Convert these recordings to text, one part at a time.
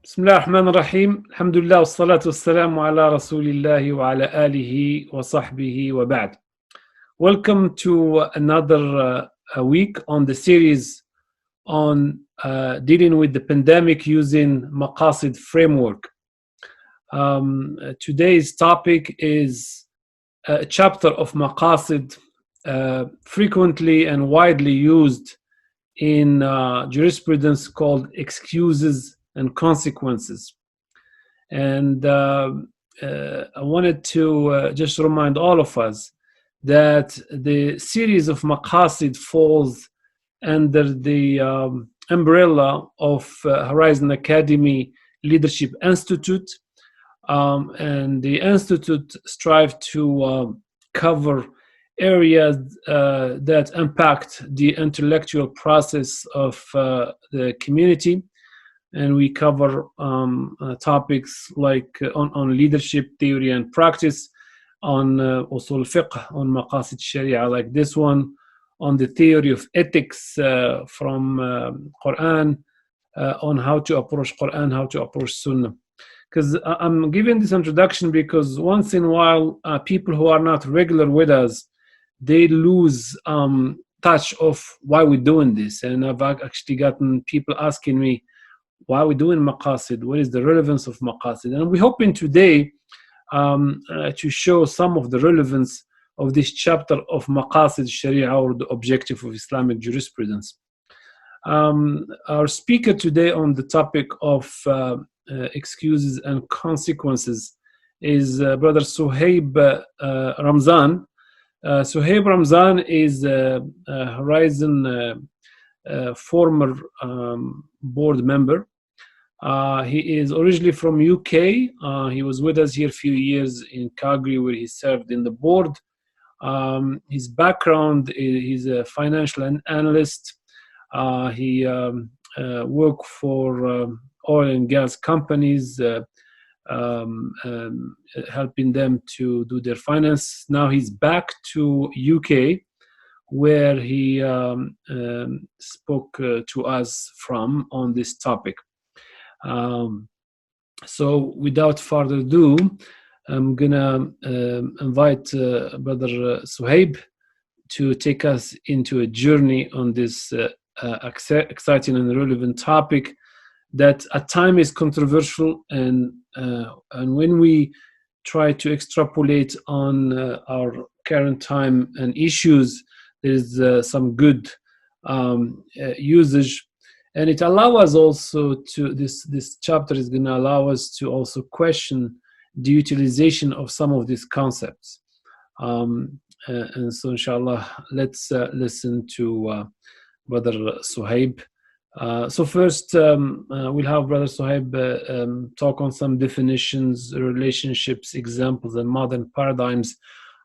بسم الله الرحمن الرحيم الحمد لله والصلاة والسلام على رسول الله وعلى آله وصحبه وبعد. Welcome to another week on the series on dealing with the pandemic using Maqasid Framework. Today's topic is a chapter of Maqasid frequently and widely used in jurisprudence called excuses and consequences. And I wanted to just remind all of us that the series of Maqasid falls under the umbrella of Horizon Academy Leadership Institute. And the Institute strives to cover areas that impact the intellectual process of the community. And we cover topics like on leadership theory and practice, on usul fiqh, on maqasid sharia like this one, on the theory of ethics from Quran, on how to approach Quran, how to approach Sunnah. Because I'm giving this introduction because once in a while, people who are not regular with us, they lose touch of why we're doing this. And I've actually gotten people asking me, why are we doing Maqasid? What is the relevance of Maqasid? And we're hoping today to show some of the relevance of this chapter of Maqasid Sharia, or the objective of Islamic jurisprudence. Our speaker today on the topic of excuses and consequences is Brother Suhaib Ramzan. Suhaib Ramzan is a Horizon former board member. He is originally from UK. He was with us here a few years in Calgary, where he served in the board. His background is he's a financial analyst. He worked for oil and gas companies, helping them to do their finance. Now he's back to UK, where he spoke to us from on this topic. So without further ado, I'm gonna invite Brother Suhaib to take us into a journey on this exciting and relevant topic that at times is controversial, and when we try to extrapolate on our current time and issues, there's some good usage, and it allows us also to this chapter is going to allow us to also question the utilization of some of these concepts, and so inshallah let's listen to Brother Suhaib. So first we'll have Brother Suhaib talk on some definitions, relationships, examples, and modern paradigms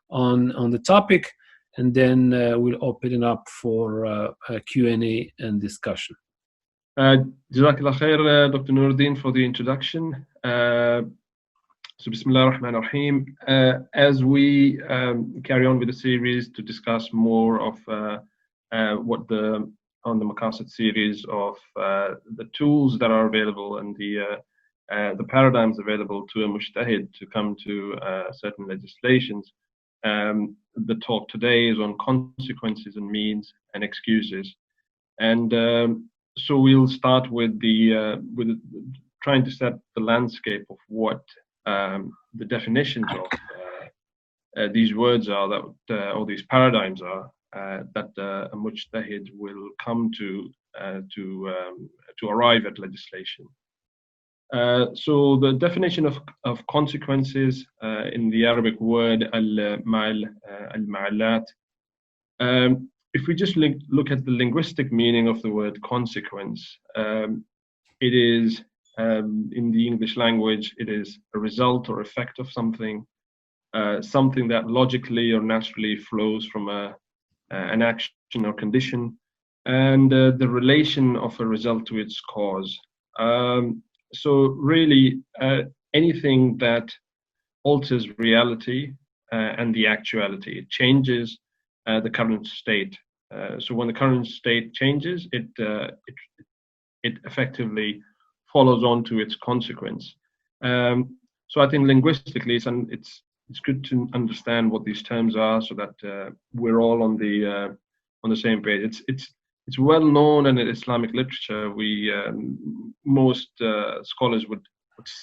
on the topic, and then we'll open it up for a Q&A and discussion. Jazakallah khair, Dr. Nuruddin, for the introduction. So Bismillah ar-Rahman ar-Rahim. As we carry on with the series to discuss more of on the Maqasid series of the tools that are available and the paradigms available to a mujtahid to come to certain legislations, the talk today is on consequences and means and excuses. And so we'll start with trying to set the landscape of what the definitions of these words are, that or these paradigms are, that a mujtahid will come to arrive at legislation. So the definition of consequences in the Arabic word al-ma'alat. If we just look at the linguistic meaning of the word consequence, it is, in the English language, it is a result or effect of something, something that logically or naturally flows from an action or condition, and the relation of a result to its cause. So really, anything that alters reality and the actuality, it changes the current state. So when the current state changes, it effectively follows on to its consequence. So I think linguistically, it's good to understand what these terms are, so that we're all on the same page. It's well known in Islamic literature. Most scholars would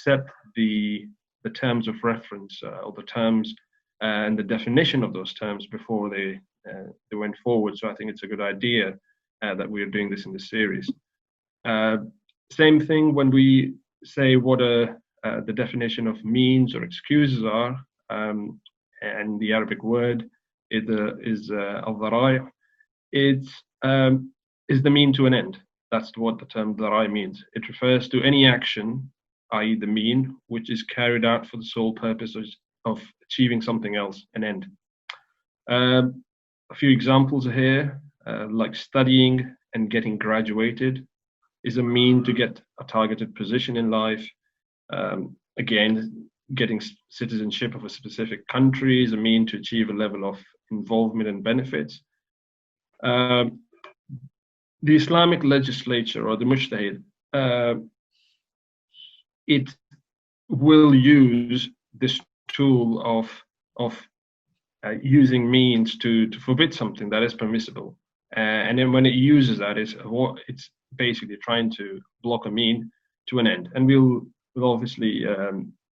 set the terms of reference, or the terms and the definition of those terms before they went forward. So I think it's a good idea that we're doing this in this series. Same thing when we say what the definition of means or excuses are, and the Arabic word is al-dhara'i. Is the mean to an end. That's what the term dhara'i means. It refers to any action, i.e. the mean, which is carried out for the sole purpose of achieving something else, an end. A few examples are here, like studying and getting graduated is a mean to get a targeted position in life. Again, getting citizenship of a specific country is a mean to achieve a level of involvement and benefits. The Islamic legislature, or the mujtahid, it will use this tool of using means to forbid something that is permissible, and then when it uses that, it's basically trying to block a mean to an end. And we'll obviously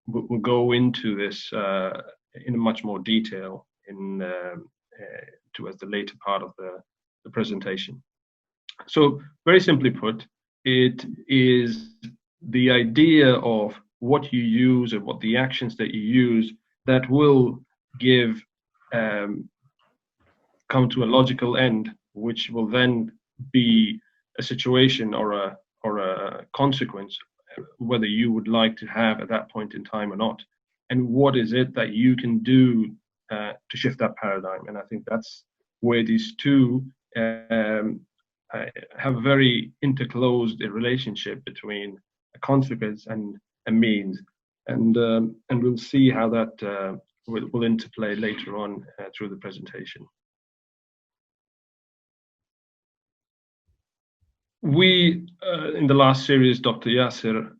we'll go into this in much more detail towards the later part of the presentation. So very simply put, it is the idea of what you use and what the actions that you use that will come to a logical end, which will then be a situation or a consequence, whether you would like to have at that point in time or not. And what is it that you can do to shift that paradigm? And I think that's where these two have a very interclosed relationship between a consequence and a means, and we'll see how that will interplay later on through the presentation. We, in the last series, Dr. Yasser,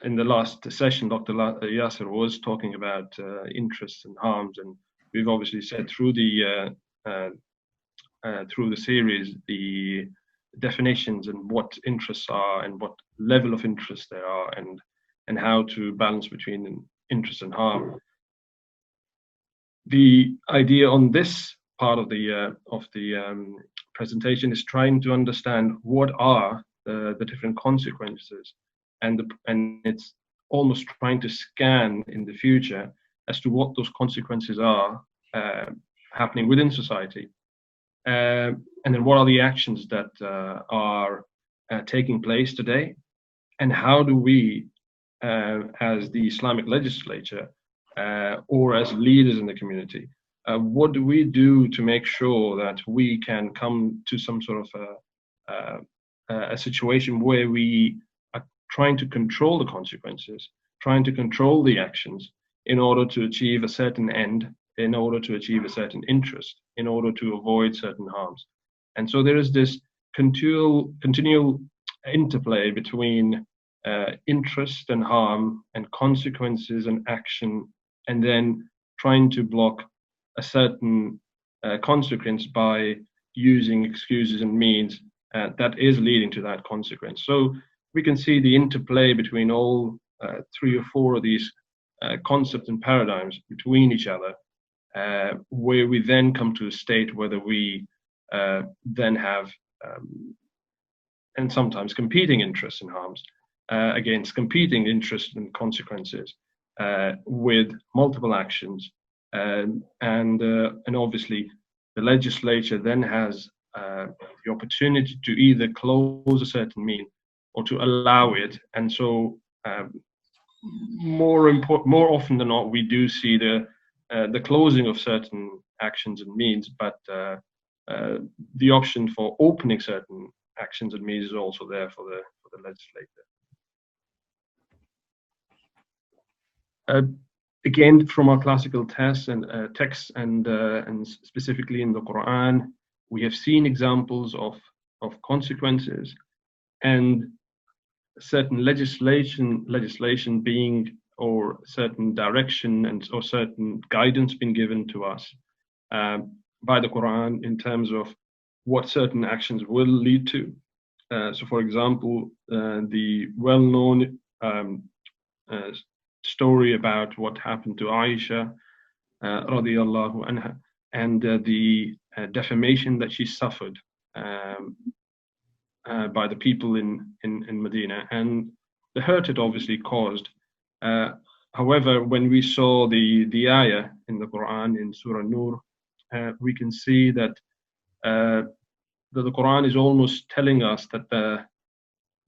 in the last session, Dr. Yasser was talking about interests and harms, and we've obviously said through the series the definitions and what interests are and what level of interest there are, and how to balance between interest and harm. The idea on this part of the presentation is trying to understand what are the different consequences, and it's almost trying to scan in the future as to what those consequences are happening within society, and then what are the actions that are taking place today, and how do we, as the Islamic legislature or as leaders in the community, what do we do to make sure that we can come to some sort of a situation where we are trying to control the consequences, trying to control the actions in order to achieve a certain end, in order to achieve a certain interest, in order to avoid certain harms. And so there is this continual interplay between interest and harm and consequences and action, and then trying to block a certain consequence by using excuses and means that is leading to that consequence. So we can see the interplay between all 3 or 4 of these concepts and paradigms between each other, where we then come to a state whether we then have, and sometimes competing interests and harms against competing interests and consequences with multiple actions. And obviously the legislature then has the opportunity to either close a certain mean or to allow it. And so more often than not, we do see the closing of certain actions and means, but the option for opening certain actions and means is also there for the legislator. Again, from our classical texts and specifically in the Quran, we have seen examples of consequences, and certain legislation being, or certain direction and or certain guidance being given to us by the Quran in terms of what certain actions will lead to. So, for example, the well-known story about what happened to Aisha radiyallahu anha, and the defamation that she suffered by the people in Medina, and the hurt it obviously caused. However, when we saw the ayah in the Quran in Surah Nur, we can see that the Quran is almost telling us that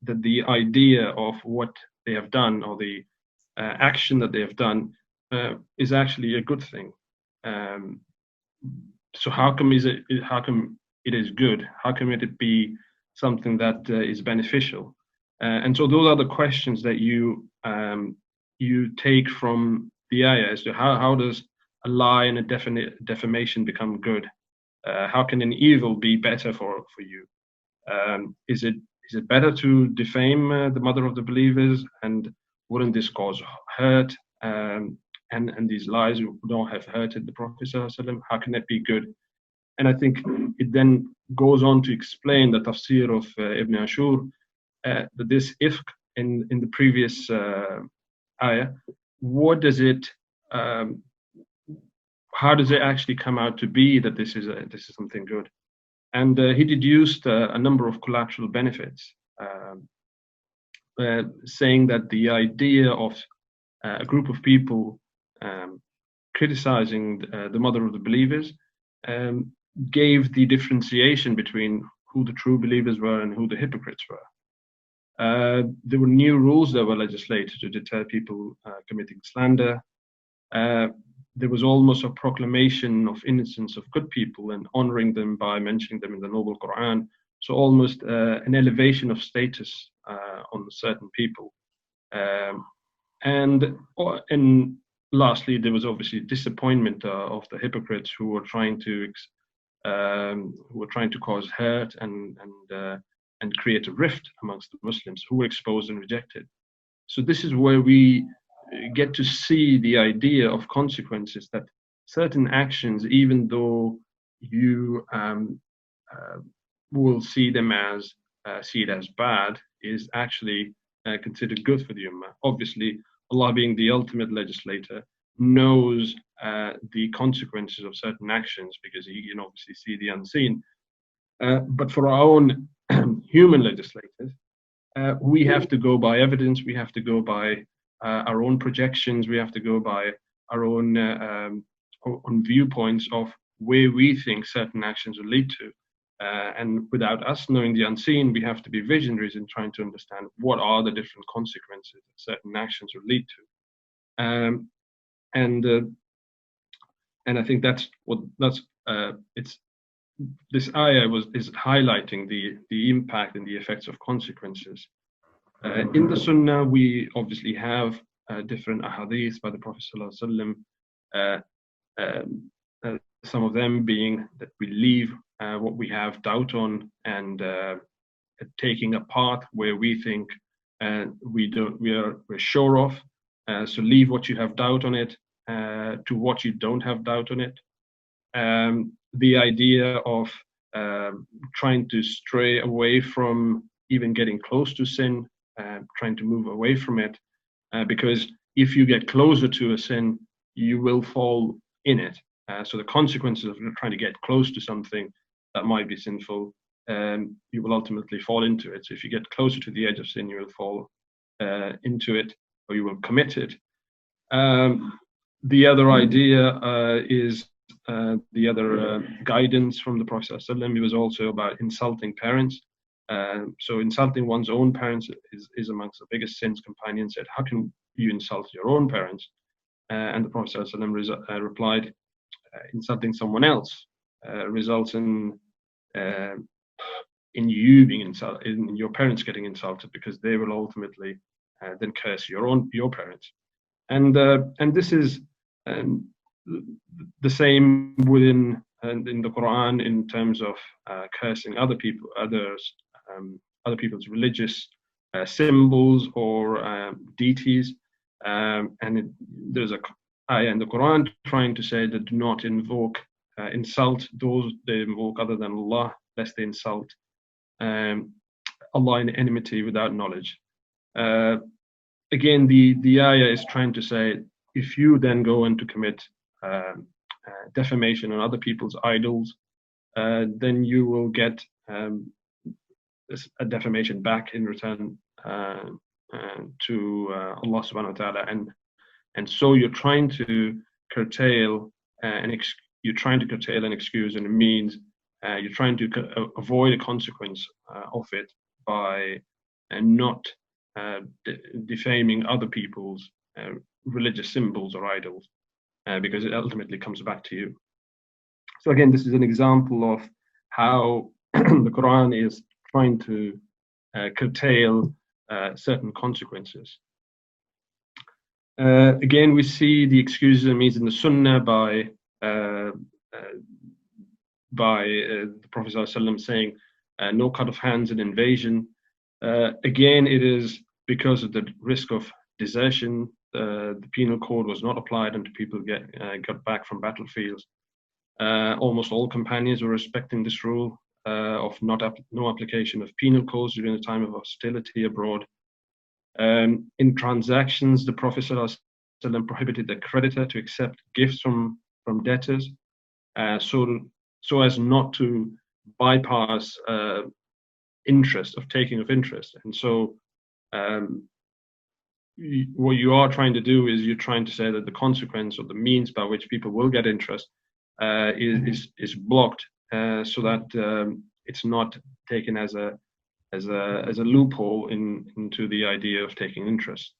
the idea of what they have done, or the action that they have done, is actually a good thing. So how come it is good? How come it be something that is beneficial? And so those are the questions that you take from the ayah as to how does a lie and a defamation become good? How can an evil be better for you? Is it better to defame the mother of the believers, and wouldn't this cause hurt? And these lies don't have hurted the Prophet ﷺ. How can that be good? And I think it then goes on to explain the tafsir of Ibn Ashur, that this ifk in the previous ayah, what does it, how does it actually come out to be that this is something good? And he deduced a number of collateral benefits, saying that the idea of a group of people criticizing the mother of the believers gave the differentiation between who the true believers were and who the hypocrites were. There were new rules that were legislated to deter people committing slander. There was almost a proclamation of innocence of good people and honoring them by mentioning them in the Noble Quran. So almost an elevation of status on certain people. And lastly, there was obviously disappointment of the hypocrites who were trying to cause hurt and create a rift amongst the Muslims, who were exposed and rejected. So this is where we get to see the idea of consequences, that certain actions, even though you will see it as bad, is actually considered good for the ummah. Obviously, Allah, being the ultimate legislator, knows the consequences of certain actions, because He can obviously see the unseen. But for our own human legislators, we have to go by evidence. We have to go by our own projections. We have to go by our own viewpoints of where we think certain actions will lead to. And without us knowing the unseen, we have to be visionaries in trying to understand what are the different consequences that certain actions will lead to. And I think this ayah is highlighting the impact and the effects of consequences. In the Sunnah, we obviously have different ahadith by the Prophet ﷺ, some of them being that we leave what we have doubt on, and taking a path where we think we're sure of. So leave what you have doubt on it to what you don't have doubt on it. The idea of trying to stray away from even getting close to sin, trying to move away from it, because if you get closer to a sin, you will fall in it. So the consequences of trying to get close to something that might be sinful, you will ultimately fall into it. So if you get closer to the edge of sin, you will fall into it, or you will commit it. The other idea is the other guidance from the Prophet ﷺ. It was also about insulting parents. So insulting one's own parents is amongst the biggest sins. Companions said, how can you insult your own parents? And the Prophet ﷺ replied, insulting someone else results in you being insulted, in your parents getting insulted, because they will ultimately then curse your parents. And this is the same within in the Quran in terms of cursing other people's religious symbols or deities. There's a ayah in the Quran trying to say that do not insult those they invoke other than Allah, lest they insult Allah in enmity without knowledge. Again, the ayah is trying to say, if you then go in to commit defamation on other people's idols, then you will get a defamation back in return to Allah subhanahu wa ta'ala. And so you're trying to curtail an excuse and a means. You're trying to avoid a consequence of it by not defaming other people's religious symbols or idols, because it ultimately comes back to you. So again, this is an example of how the Quran is trying to curtail certain consequences. Again, we see the excuses and means in the Sunnah by the Prophet ﷺ saying, no cut of hands and invasion. Again, it is because of the risk of desertion. The penal code was not applied until people got back from battlefields. Almost all companions were respecting this rule of no application of penal codes during the time of hostility abroad. In transactions, the Prophet ﷺ prohibited the creditor to accept gifts from debtors, so as not to bypass interest of taking of interest. And so what you are trying to do is you're trying to say that the consequence or the means by which people will get interest is blocked, so that it's not taken as a loophole into the idea of taking interest.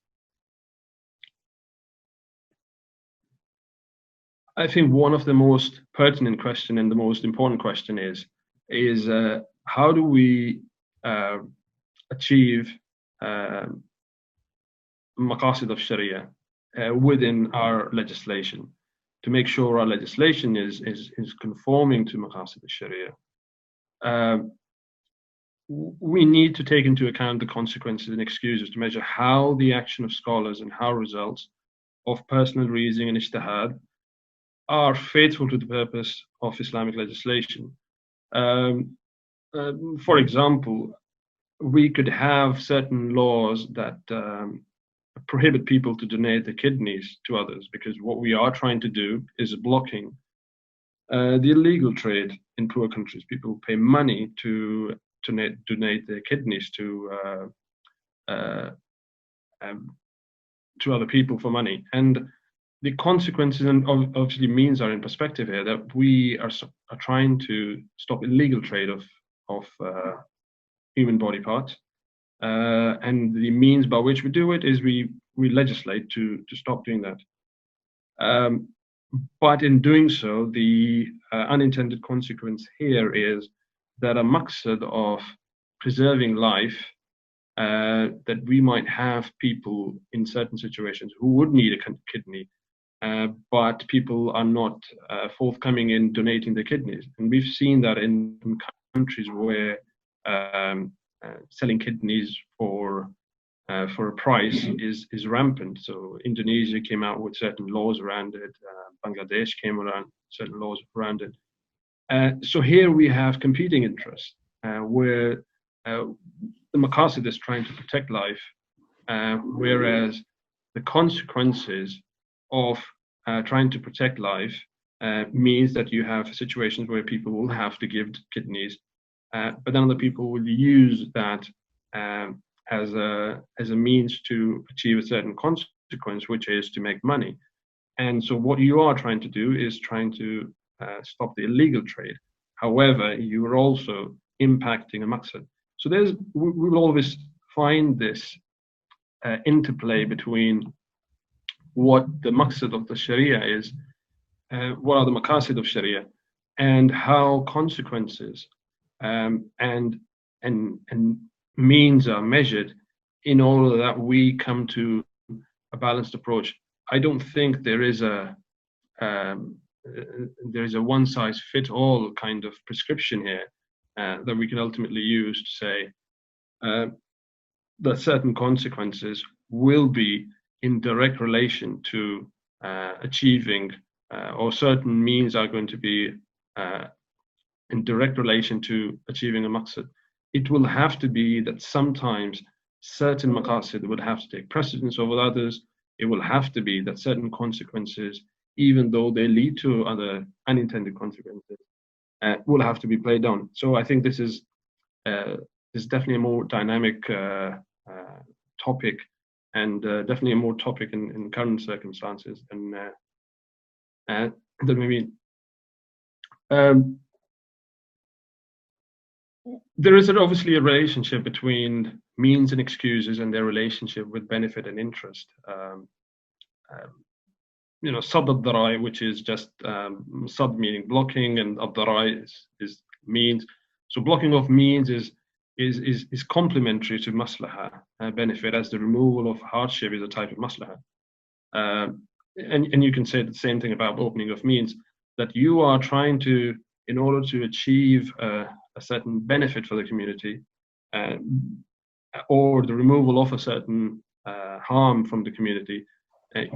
I think one of the most pertinent question and the most important question is how do we achieve Maqasid of Sharia within our legislation, to make sure our legislation is conforming to Maqasid of Sharia. We need to take into account the consequences and excuses to measure how the action of scholars and how results of personal reasoning and ijtihad are faithful to the purpose of Islamic legislation. For example, we could have certain laws that prohibit people to donate their kidneys to others, because what we are trying to do is blocking the illegal trade in poor countries. People pay money to donate their kidneys to other people for money. And the consequences and obviously means are in perspective here, that we are trying to stop illegal trade of human body parts. And the means by which we do it is we legislate to stop doing that. But in doing so, the unintended consequence here is that a maqsad of preserving life, that we might have people in certain situations who would need a kidney, but people are not forthcoming in donating their kidneys. And we've seen that in countries where selling kidneys for a price is rampant. So Indonesia came out with certain laws around it. Bangladesh came around certain laws around it. So here we have competing interests, where the Maqasid is trying to protect life, whereas the consequences of trying to protect life means that you have situations where people will have to give kidneys, but then other people will use that as a means to achieve a certain consequence, which is to make money. And so what you are trying to do is trying to stop the illegal trade. However, you are also impacting a maqsad. So we will always find this interplay between what the maqsad of the Sharia is, what are the maqasid of Sharia, and how consequences and means are measured in order that we come to a balanced approach. I don't think there is a one-size-fits-all kind of prescription here that we can ultimately use to say that certain consequences will be in direct relation to achieving, or certain means are going to be in direct relation to achieving a maqsad. It will have to be that sometimes certain maqasid would have to take precedence over others. It will have to be that certain consequences, even though they lead to other unintended consequences, will have to be played on. So I think this is definitely a more dynamic topic, and definitely a more topic in current circumstances than maybe. There is obviously a relationship between means and excuses and their relationship with benefit and interest. Sad al-darai, which is just sad meaning blocking, and al-darai is means. So blocking of means is complementary to maslaha benefit, as the removal of hardship is a type of maslaha. And you can say the same thing about opening of means, that you are trying to, in order to achieve a certain benefit for the community, or the removal of a certain harm from the community,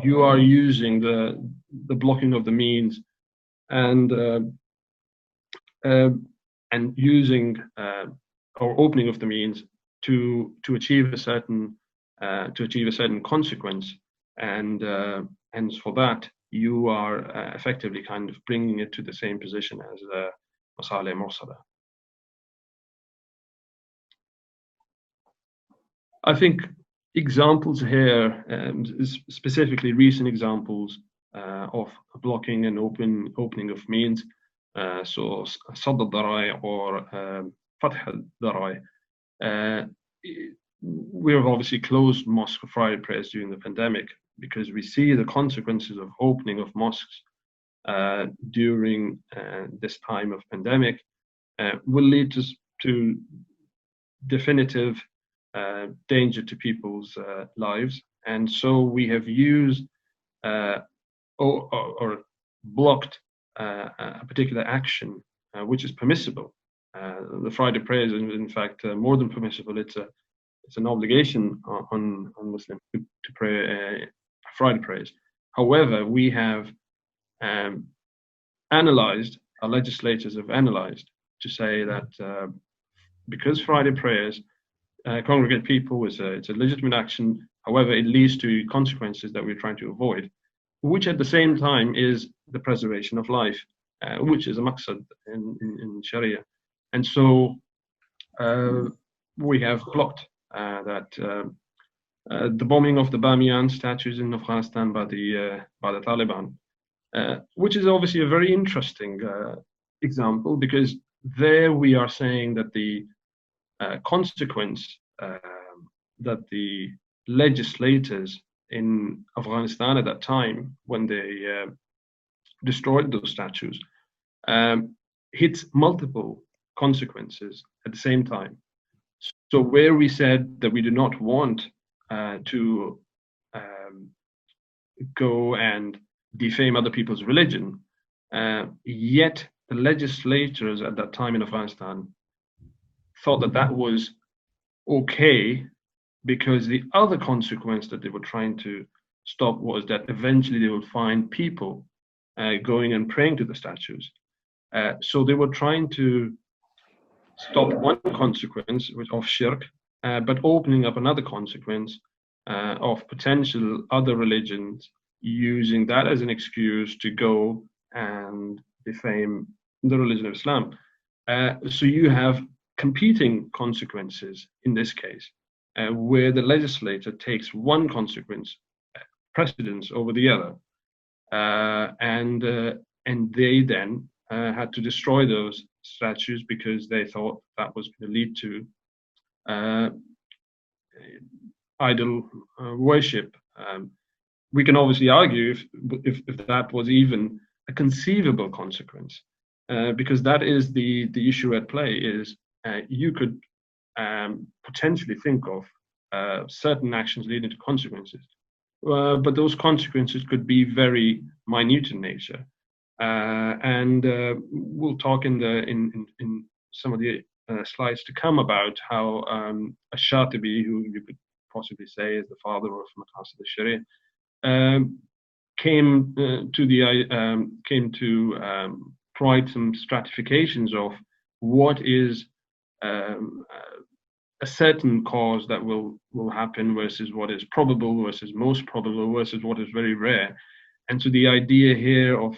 you are using the blocking of the means and using or opening of the means to achieve a certain consequence, and for that you are effectively kind of bringing it to the same position as the masalih mursala. I think examples here, specifically recent examples of blocking and opening of means, so Sadd al-Darai or Fath al-Darai. We have obviously closed mosque for Friday prayers during the pandemic, because we see the consequences of opening of mosques during this time of pandemic will lead to definitive danger to people's lives. And so we have used or blocked a particular action which is permissible. The Friday prayers is in fact more than permissible. It's an obligation on Muslims to pray Friday prayers. However, we have analyzed, our legislators have analyzed to say that because Friday prayers congregate people, it's a legitimate action. However, it leads to consequences that we're trying to avoid, which at the same time is the preservation of life, which is a maqsad in Sharia. And so we have blocked that the bombing of the Bamiyan statues in Afghanistan by the Taliban, which is obviously a very interesting example, because there we are saying that the consequence that the legislators in Afghanistan at that time, when they destroyed those statues, hit multiple consequences at the same time. So where we said that we do not want to go and defame other people's religion, yet the legislators at that time in Afghanistan thought that that was okay, because the other consequence that they were trying to stop was that eventually they would find people going and praying to the statues. So they were trying to stop one consequence of shirk, but opening up another consequence of potential other religions using that as an excuse to go and defame the religion of Islam. So you have competing consequences in this case, where the legislator takes one consequence precedence over the other, and they then had to destroy those statues because they thought that was going to lead to idol worship. We can obviously argue if that was even a conceivable consequence, because that is the issue at play. Is you could potentially think of certain actions leading to consequences, but those consequences could be very minute in nature. And we'll talk in some of the slides to come about how Ash-Shatibi, who you could possibly say is the father of Maqasid al-Sharia, came to provide some stratifications of what is a certain cause that will happen versus what is probable versus most probable versus what is very rare. And so the idea here of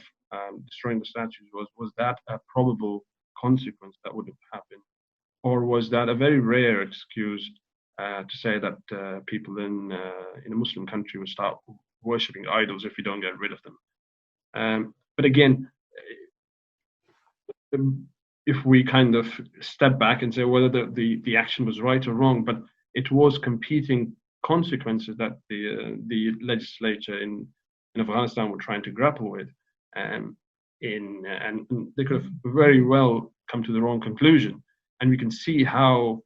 destroying the statues was that a probable consequence that would have happened, or was that a very rare excuse to say that people in a Muslim country will start worshipping idols if you don't get rid of them? But again, if we kind of step back and say whether the action was right or wrong, but it was competing consequences that the legislature in Afghanistan were trying to grapple with, and they could have very well come to the wrong conclusion. And we can see how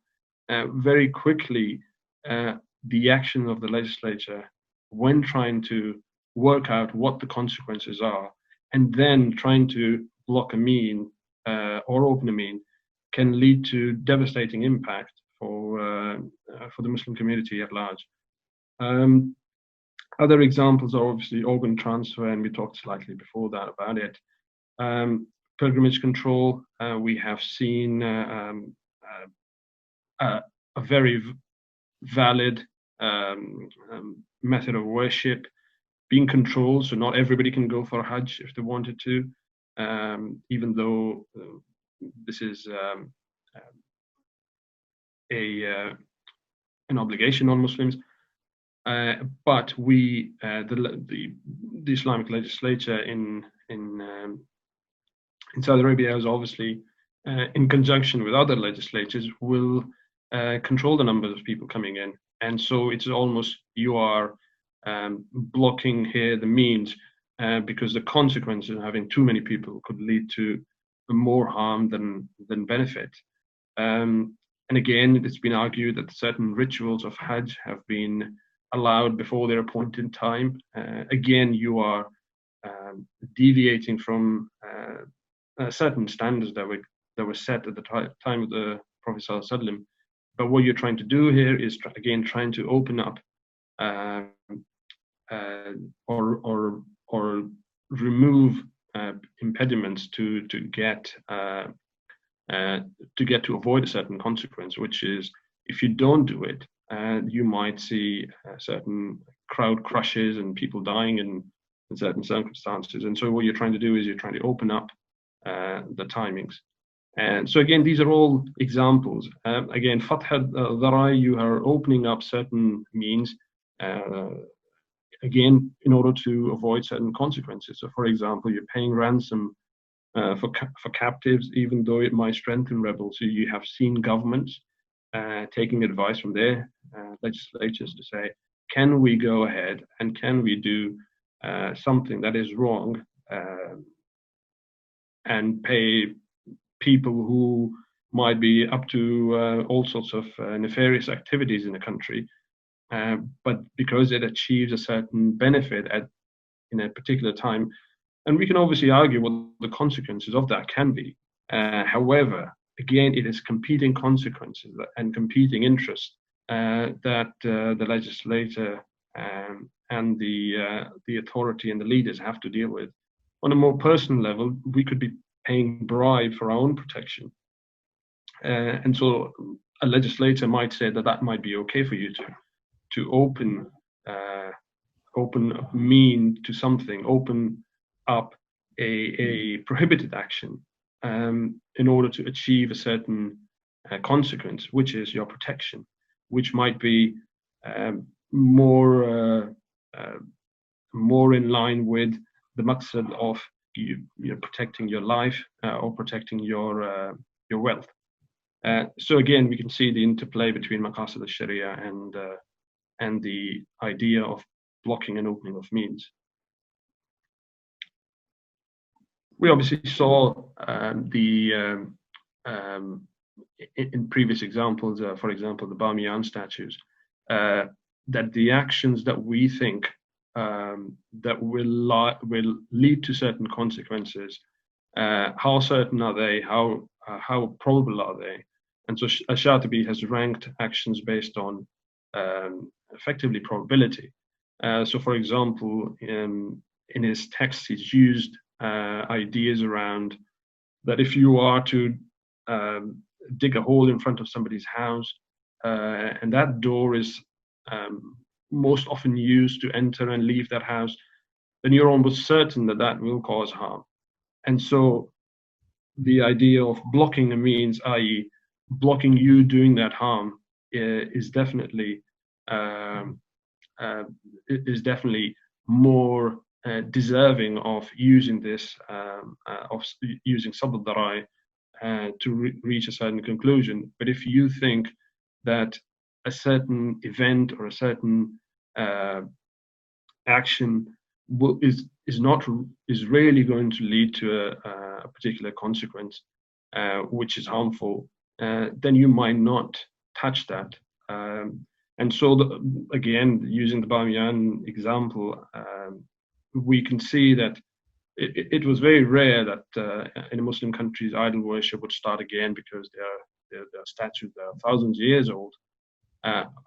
very quickly the action of the legislature, when trying to work out what the consequences are, and then trying to block a mean or open a mean, can lead to devastating impact for the Muslim community at large. Other examples are obviously organ transfer, and we talked slightly before that about it. Pilgrimage control, we have seen a very valid method of worship being controlled, so not everybody can go for Hajj if they wanted to, even though this is an obligation on Muslims. But the Islamic legislature in Saudi Arabia is obviously, in conjunction with other legislatures, will control the numbers of people coming in. And so it's almost, you are blocking here the means, because the consequences of having too many people could lead to more harm than benefit. And again, it's been argued that certain rituals of Hajj have been allowed before their appointed time. Again, you are deviating from certain standards that were set at the time of the Prophet ﷺ. But what you're trying to do here is again trying to open up or remove impediments to get to avoid a certain consequence, which is, if you don't do it, you might see certain crowd crushes and people dying in certain circumstances. And so what you're trying to do is you're trying to open up the timings. And so again, these are all examples. Again, Fath al-Dharai, you are opening up certain means, again, in order to avoid certain consequences. So for example, you're paying ransom for captives, even though it might strengthen rebels. So you have seen governments taking advice from their legislatures to say, can we go ahead and can we do something that is wrong and pay people who might be up to all sorts of nefarious activities in the country, but because it achieves a certain benefit in a particular time. And we can obviously argue what the consequences of that can be. However, again, it is competing consequences and competing interests that the legislator and the authority and the leaders have to deal with. On a more personal level, we could be paying bribe for our own protection. And so a legislator might say that might be okay for you to open mean to something, open up a prohibited action in order to achieve a certain consequence, which is your protection, which might be more in line with the maqsad of you're protecting your life or protecting your wealth. So again, we can see the interplay between Maqasid al-Sharia and the idea of blocking and opening of means. We obviously saw in previous examples, for example, the Bamiyan statues, that the actions that we think that will lead to certain consequences, how certain are they? How probable are they? And so Shatibi has ranked actions based on effectively probability. So, for example, in his text, he's used ideas around that if you are to dig a hole in front of somebody's house, and that door is most often used to enter and leave that house, then you're almost certain that that will cause harm. And so the idea of blocking a means, i.e., blocking you doing that harm, is definitely more deserving of using this, of using sabr darai to reach a certain conclusion. But if you think that a certain event or a certain action is really going to lead to a particular consequence, which is harmful, then you might not touch that. And so, again, using the Bamiyan example, we can see that it was very rare that in Muslim countries idol worship would start again because their statues are thousands of years old.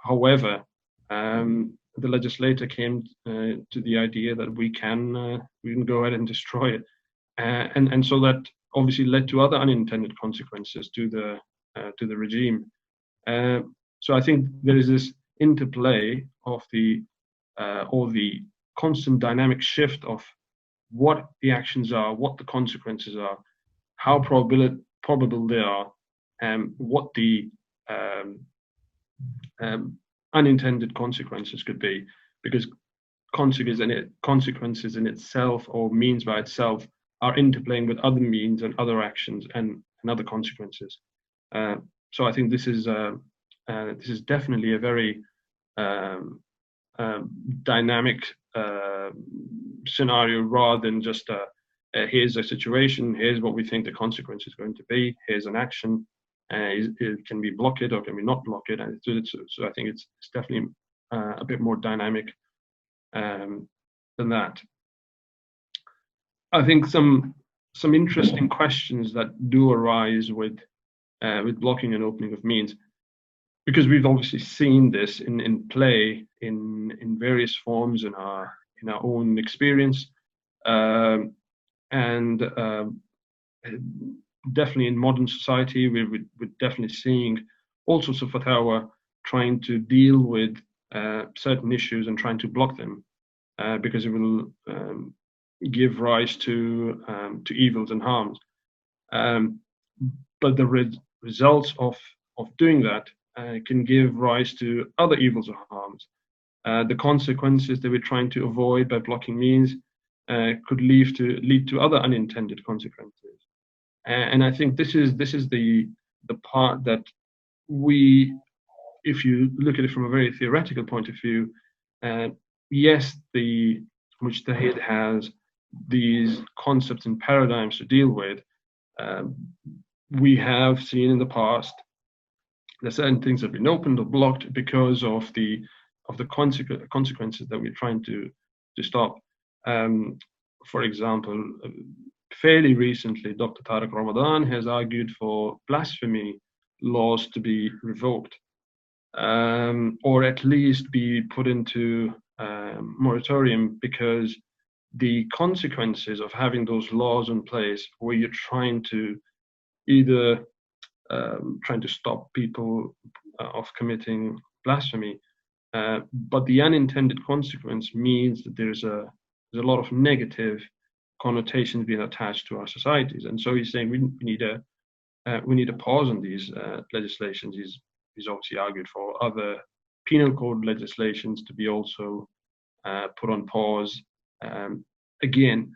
However, the legislator came to the idea that we can go ahead and destroy it, and so that obviously led to other unintended consequences to the regime. So I think there is this interplay of the constant dynamic shift of what the actions are, what the consequences are, how probable they are, and what the unintended consequences could be, because consequences in itself or means by itself are interplaying with other means and other actions and other consequences. So I think this is definitely a very dynamic scenario, rather than just here's a situation, here's what we think the consequence is going to be, here's an action, it can be blocked or can be not blocked. And so I think it's definitely a bit more dynamic than that. I think some interesting questions that do arise with blocking and opening of means, because we've obviously seen this in play in various forms in our own experience, and definitely in modern society, we're definitely seeing all sorts of fatwa trying to deal with certain issues and trying to block them because it will give rise to evils and harms. But the results of doing that can give rise to other evils or harms. The consequences that we're trying to avoid by blocking means could lead to other unintended consequences. And I think this is the part that we, if you look at it from a very theoretical point of view, yes, the mujtahid has these concepts and paradigms to deal with. We have seen in the past that certain things have been opened or blocked because of the consequences that we're trying to stop. For example, fairly recently, Dr. Tariq Ramadan has argued for blasphemy laws to be revoked, or at least be put into moratorium, because the consequences of having those laws in place where you're trying to either trying to stop people of committing blasphemy, but the unintended consequence means that there's a lot of negative connotations being attached to our societies. And so he's saying we need a pause on these legislations. He's obviously argued for other penal code legislations to be also put on pause. Again,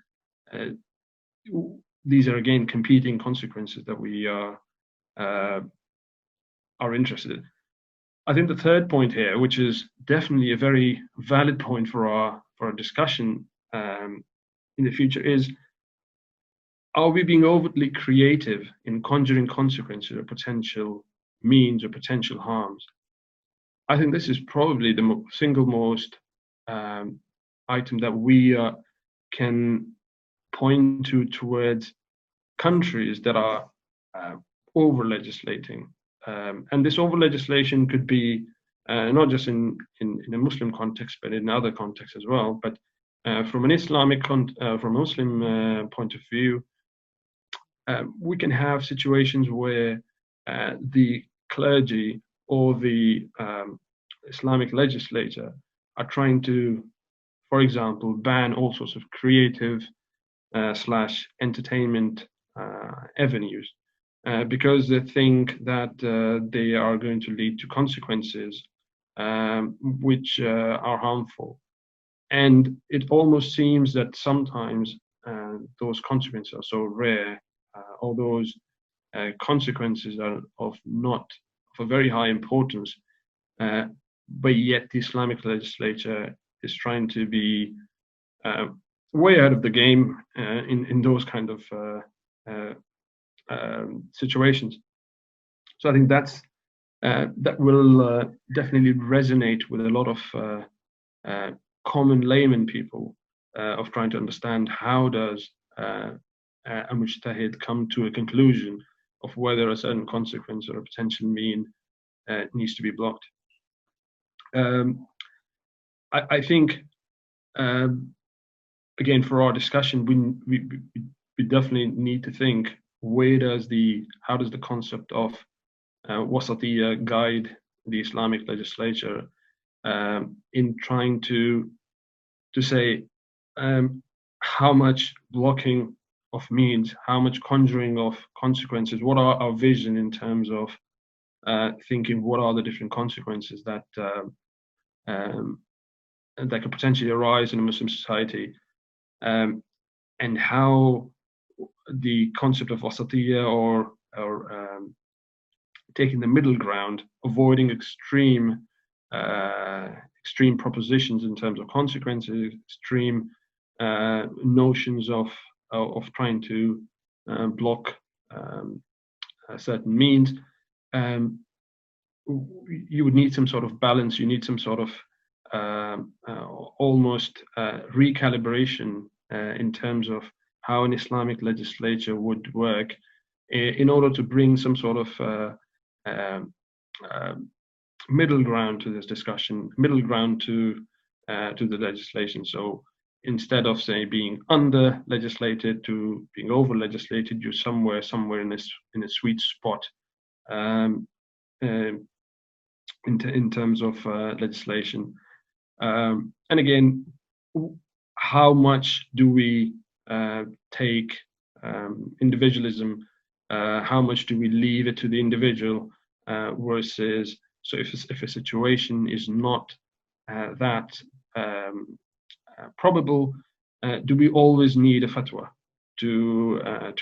these are again competing consequences that we are interested in. I think the third point here, which is definitely a very valid point for our discussion in the future, is: are we being overtly creative in conjuring consequences or potential means or potential harms? I think this is probably the single most item that we can point to towards countries that are over legislating And this over legislation could be not just in a Muslim context, but in other contexts as well. But from an Islamic, from a Muslim point of view, we can have situations where the clergy or the Islamic legislature are trying to, for example, ban all sorts of creative slash entertainment avenues because they think that they are going to lead to consequences which are harmful. And it almost seems that sometimes those consequences are so rare, or those consequences are of a very high importance, but yet the Islamic legislature is trying to be way ahead of the game in those kind of situations. So I think that will definitely resonate with a lot of common layman people of trying to understand how does a mujtahid come to a conclusion of whether a certain consequence or a potential mean needs to be blocked. I think, again, for our discussion, we definitely need to think, how does the concept of wasatiyya guide the Islamic legislature in trying to say how much blocking of means, how much conjuring of consequences, what are our vision in terms of thinking what are the different consequences that could potentially arise in a Muslim society, and how the concept of wasatiyya or taking the middle ground, avoiding extreme propositions in terms of consequences, extreme notions of trying to block certain means. You would need some sort of balance. You need some sort of almost recalibration in terms of how an Islamic legislature would work in order to bring some sort of middle ground to this discussion, middle ground to the legislation. So instead of, say, being under legislated to being over legislated, you're somewhere in a sweet spot in terms of legislation. And again, how much do we take individualism? How much do we leave it to the individual versus, so if a situation is not that probable, do we always need a fatwa to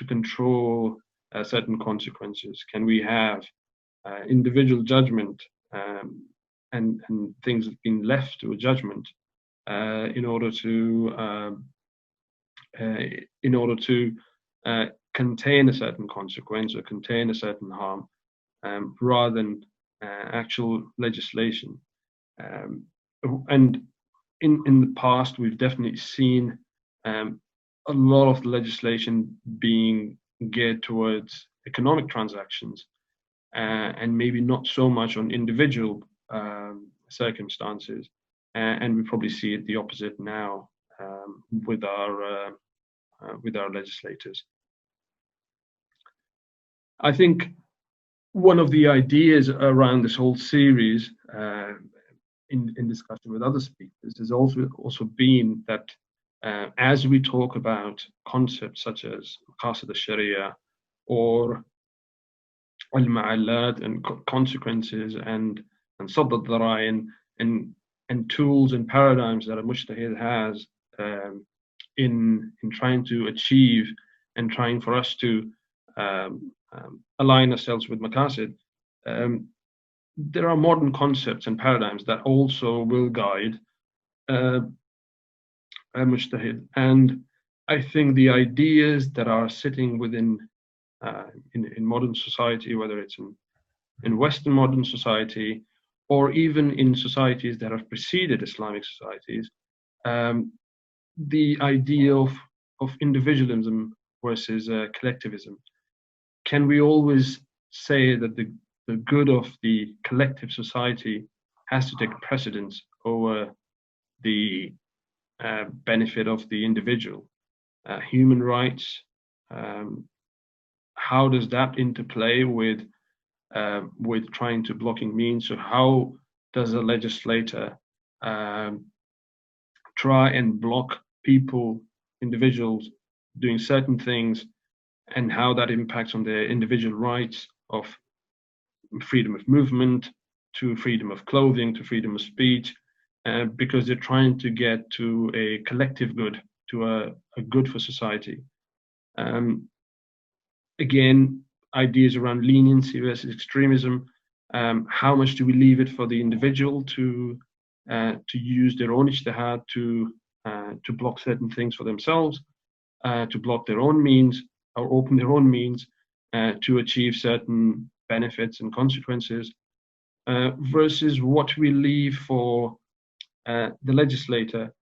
control certain consequences? Can we have individual judgment and things being left to a judgment in order to contain a certain consequence or contain a certain harm, rather than actual legislation? And in the past, we've definitely seen a lot of legislation being geared towards economic transactions, and maybe not so much on individual circumstances. And we probably see it the opposite now with our legislators. I think one of the ideas around this whole series, in discussion with other speakers, has also been that as we talk about concepts such as Maqasid Sharia or al-ma'allat and consequences and sadd al-dhara'i and tools and paradigms that a mujtahid has in trying to achieve and trying for us to align ourselves with maqasid, there are modern concepts and paradigms that also will guide a mujtahid. And I think the ideas that are sitting within in modern society, whether it's in Western modern society or even in societies that have preceded Islamic societies, the idea of individualism versus collectivism. Can we always say that the good of the collective society has to take precedence over the benefit of the individual. Human rights, how does that interplay with trying to blocking means? So how does a legislator try and block people, individuals, doing certain things, and how that impacts on their individual rights of freedom of movement, to freedom of clothing, to freedom of speech, because they're trying to get to a collective good, to a good for society. Again, ideas around leniency versus extremism. How much do we leave it for the individual to use their own ijtihad to block certain things for themselves, to block their own means or open their own means to achieve certain benefits and consequences, versus what we leave for the legislator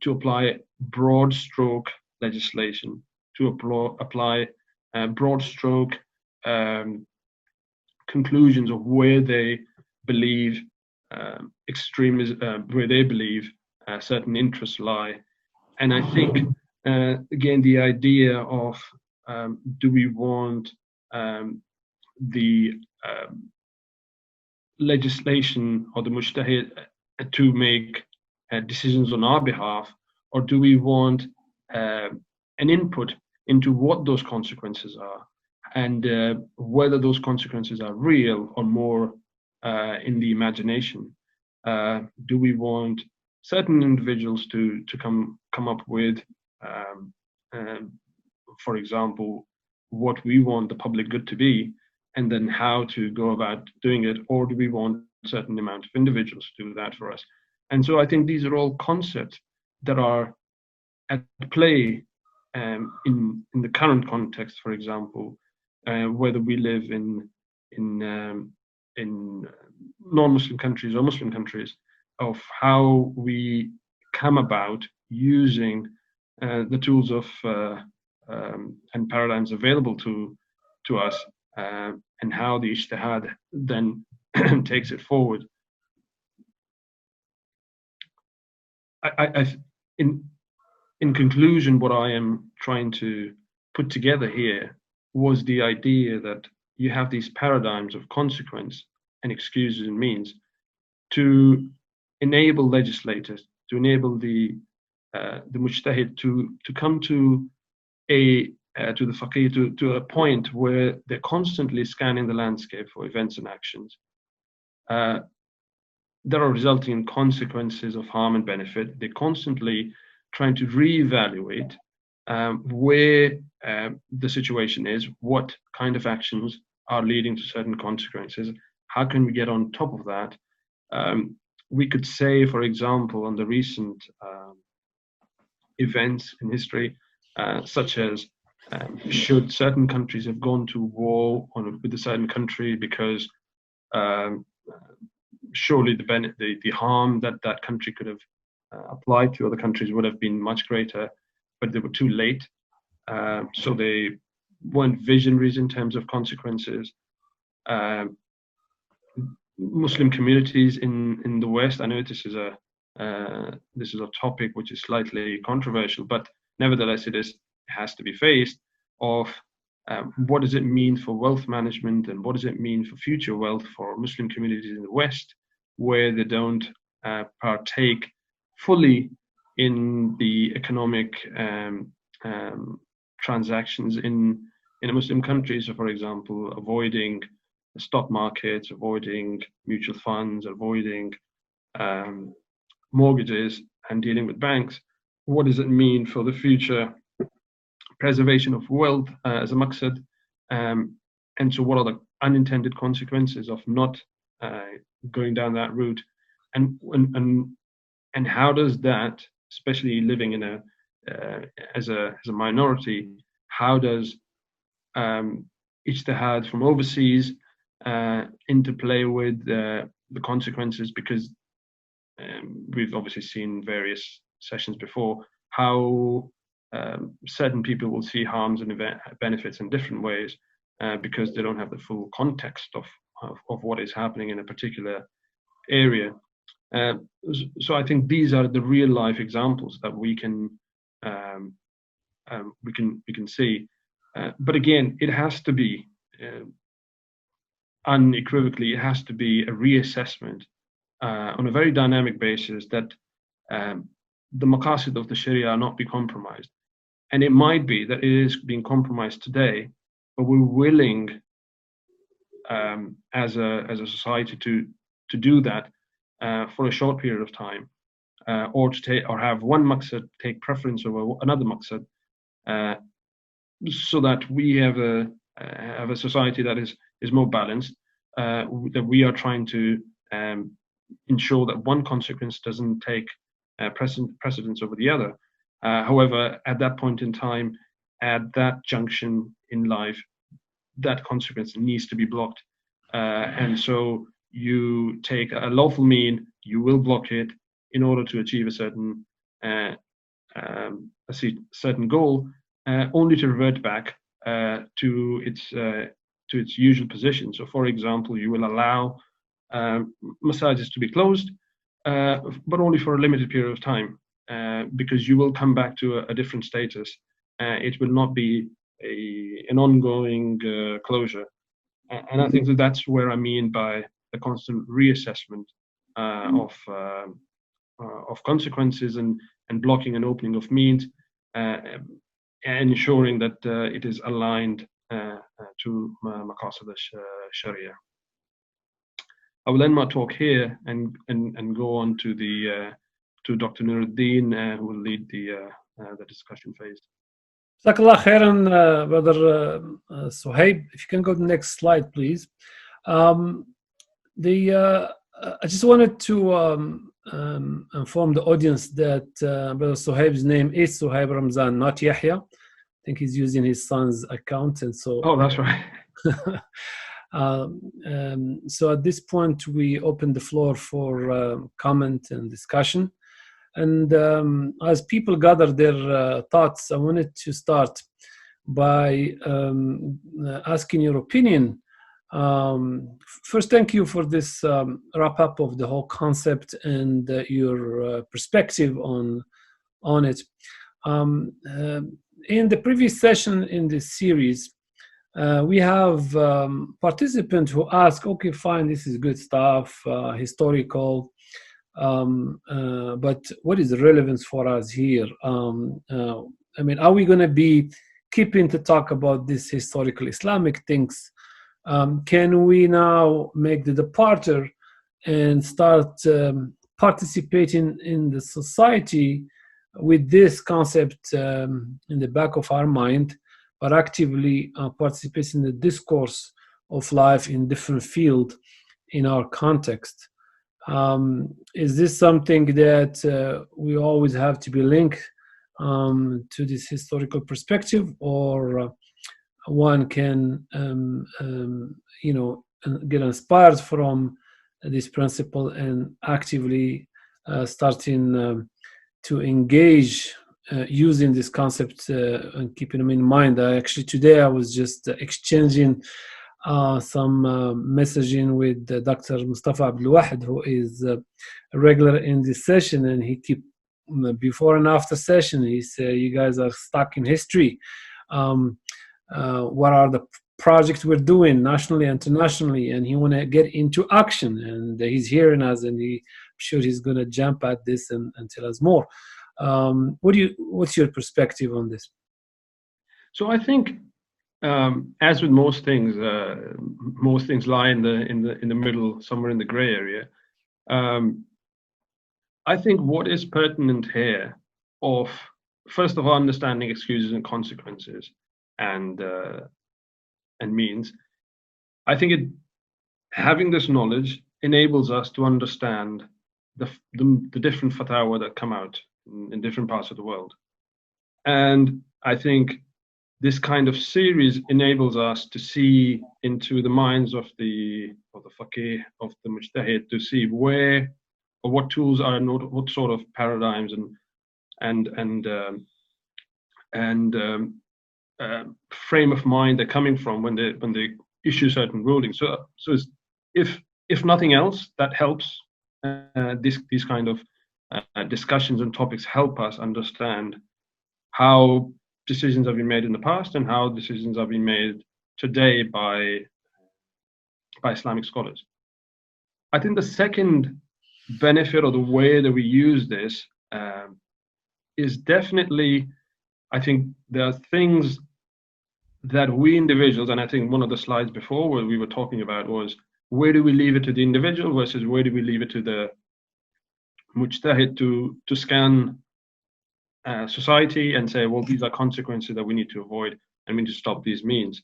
to apply broad stroke legislation, to apply broad stroke conclusions of where they believe extremism, where they believe certain interests lie. And I think, again, the idea of do we want the legislation or the mujtahid to make decisions on our behalf, or do we want an input into what those consequences are, and whether those consequences are real or more in the imagination? Do we want certain individuals to come up with, for example, what we want the public good to be, and then how to go about doing it, or do we want a certain amount of individuals to do that for us? And so I think these are all concepts that are at play in the current context, for example, whether we live in non-Muslim countries or Muslim countries, of how we come about using the tools of and paradigms available to us, and how the ijtihad then takes it forward. In conclusion, what I am trying to put together here was the idea that you have these paradigms of consequence and excuses and means to enable legislators, to enable the mujtahid to come to the faqih, to a point where they're constantly scanning the landscape for events and actions that are resulting in consequences of harm and benefit. They're constantly trying to reevaluate where the situation is, what kind of actions are leading to certain consequences, how can we get on top of that. We could say, for example, on the recent events in history, such as should certain countries have gone to war with a certain country because surely the harm that that country could have applied to other countries would have been much greater, but they were too late. So they weren't visionaries in terms of consequences. Muslim communities in the West, I know this is a topic which is slightly controversial, but nevertheless it has to be faced, of what does it mean for wealth management, and what does it mean for future wealth for Muslim communities in the West, where they don't partake fully in the economic transactions in a Muslim country. So, for example, avoiding the stock markets, avoiding mutual funds, avoiding mortgages, and dealing with banks. What does it mean for the future preservation of wealth as a maqsad? And so what are the unintended consequences of not going down that route? And how does that, especially living in as a minority, how does ijtihad from overseas interplay with the consequences? Because we've obviously seen various sessions before how certain people will see harms and benefits in different ways because they don't have the full context of of what is happening in a particular area. So I think these are the real life examples that we can see. But again, it has to be unequivocally, it has to be a reassessment on a very dynamic basis that the maqasid of the Sharia are not be compromised. And it might be that it is being compromised today, but we're willing as a society to do that for a short period of time, or to take, or have one maqsad take preference over another maqsad, so that we have a society that is more balanced, that we are trying to ensure that one consequence doesn't take precedence over the other. However, at that point in time, at that junction in life, that consequence needs to be blocked. And so you take a lawful mean, you will block it in order to achieve a certain goal, only to revert back to its usual position. So, for example, you will allow massages to be closed, but only for a limited period of time, because you will come back to a different status. It will not be an ongoing closure. And I think that's where I mean by the constant reassessment of consequences and blocking and opening of means, and ensuring that it is aligned to Maqasid Sharia. I will end my talk here and go on to Dr. Nuruddin, who will lead the discussion phase. Jazakallah khairan, Brother Suhaib. If you can go to the next slide, please. I just wanted to inform the audience that Brother Suhaib's name is Suhaib Ramzan, not Yahya. I think he's using his son's account, and so. Oh, that's right. So at this point, we open the floor for comment and discussion. And as people gather their thoughts, I wanted to start by asking your opinion. First, thank you for this wrap-up of the whole concept and your perspective on it. In the previous session in this series, we have participants who ask, okay, fine, this is good stuff, historical, but what is the relevance for us here? I mean, are we going to be keeping to talk about this historical Islamic things? Can we now make the departure and start participating in the society with this concept in the back of our mind, but actively participating in the discourse of life in different field in our context? Is this something that we always have to be linked to this historical perspective, or one can get inspired from this principle and actively starting to engage using this concept and keeping them in mind? Today I was just exchanging some messaging with Dr. Mustafa Abdul Wahid, who is a regular in this session, and he keep before and after session he say, you guys are stuck in history. What are the projects we're doing nationally, internationally? And he want to get into action, and he's hearing us, and I'm sure he's going to jump at this and tell us more. What's your perspective on this? So I think, as with most things lie in the middle, somewhere in the gray area. I think what is pertinent here, of first of all understanding excuses and consequences and means, I think having this knowledge enables us to understand the different fatwa that come out in different parts of the world, and I think this kind of series enables us to see into the minds of the faqih, of the mujtahid, to see where or what tools are, what sort of paradigms and frame of mind they're coming from when they issue certain rulings. So it's if nothing else, that helps. These kind of discussions and topics help us understand how decisions have been made in the past and how decisions are being made today by Islamic scholars. I think the second benefit, or the way that we use this, is definitely, I think there are things that we individuals, and I think one of the slides before where we were talking about was, where do we leave it to the individual versus where do we leave it to the mujtahid to scan society and say, well, these are consequences that we need to avoid and we need to stop these means.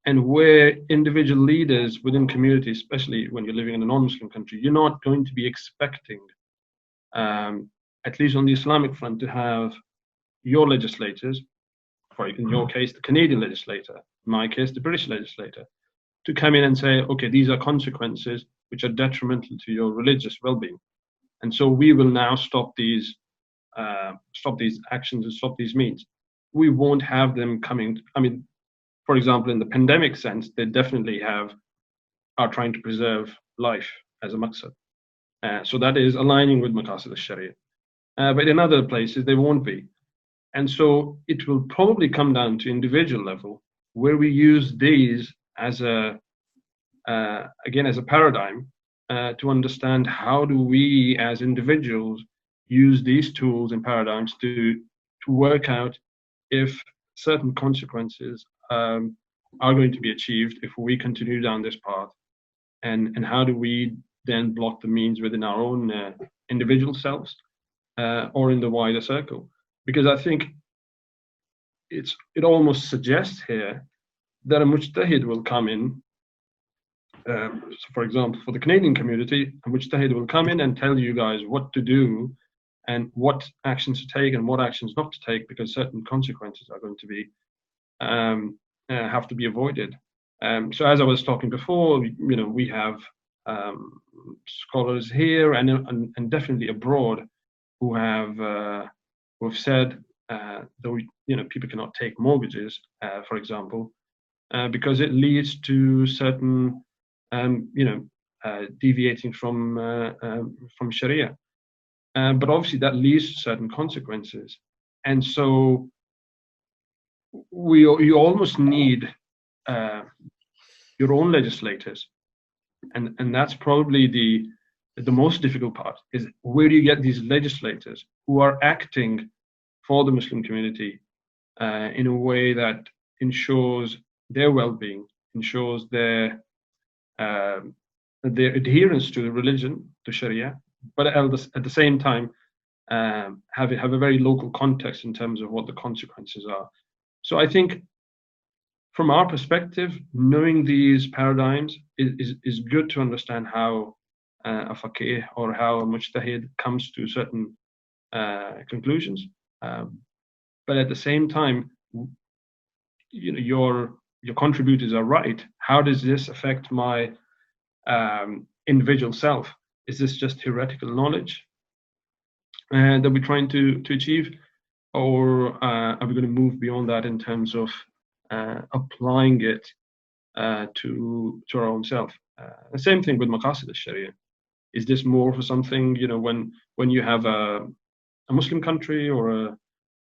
And where individual leaders within communities, especially when you're living in a non-Muslim country, you're not going to be expecting, at least on the Islamic front, to have your legislators, or in your case, the Canadian legislator, in my case, the British legislator, to come in and say, okay, these are consequences which are detrimental to your religious well-being. And so we will now stop these actions and stop these means. We won't have them coming. I mean, for example, in the pandemic sense, they definitely are trying to preserve life as a maqsad. So that is aligning with Maqasid al-Sharia. But in other places, they won't be. And so it will probably come down to individual level, where we use these as again, as a paradigm to understand how do we as individuals use these tools and paradigms to work out if certain consequences are going to be achieved if we continue down this path, and how do we then block the means within our own individual selves or in the wider circle. Because I think it almost suggests here that a mujtahid will come in. So for example, for the Canadian community, a mujtahid will come in and tell you guys what to do and what actions to take and what actions not to take, because certain consequences are going to be have to be avoided. So as I was talking before, we have scholars here and definitely abroad who have said that people cannot take mortgages, for example, because it leads to certain deviating from Sharia. But obviously that leads to certain consequences, and so you almost need your own legislators, and that's probably the most difficult part, is where do you get these legislators who are acting for the Muslim community in a way that ensures their well-being, ensures their adherence to the religion, to Sharia, but at the same time have a very local context in terms of what the consequences are. So I think from our perspective, knowing these paradigms is good to understand how a faqih or how a mujtahid comes to certain conclusions. But at the same time, your contributors are right. How does this affect my individual self? Is this just theoretical knowledge that we're trying to achieve, or are we going to move beyond that in terms of applying it to our own self? The same thing with Maqasid al-Sharia. Is this more for something, when you have a Muslim country or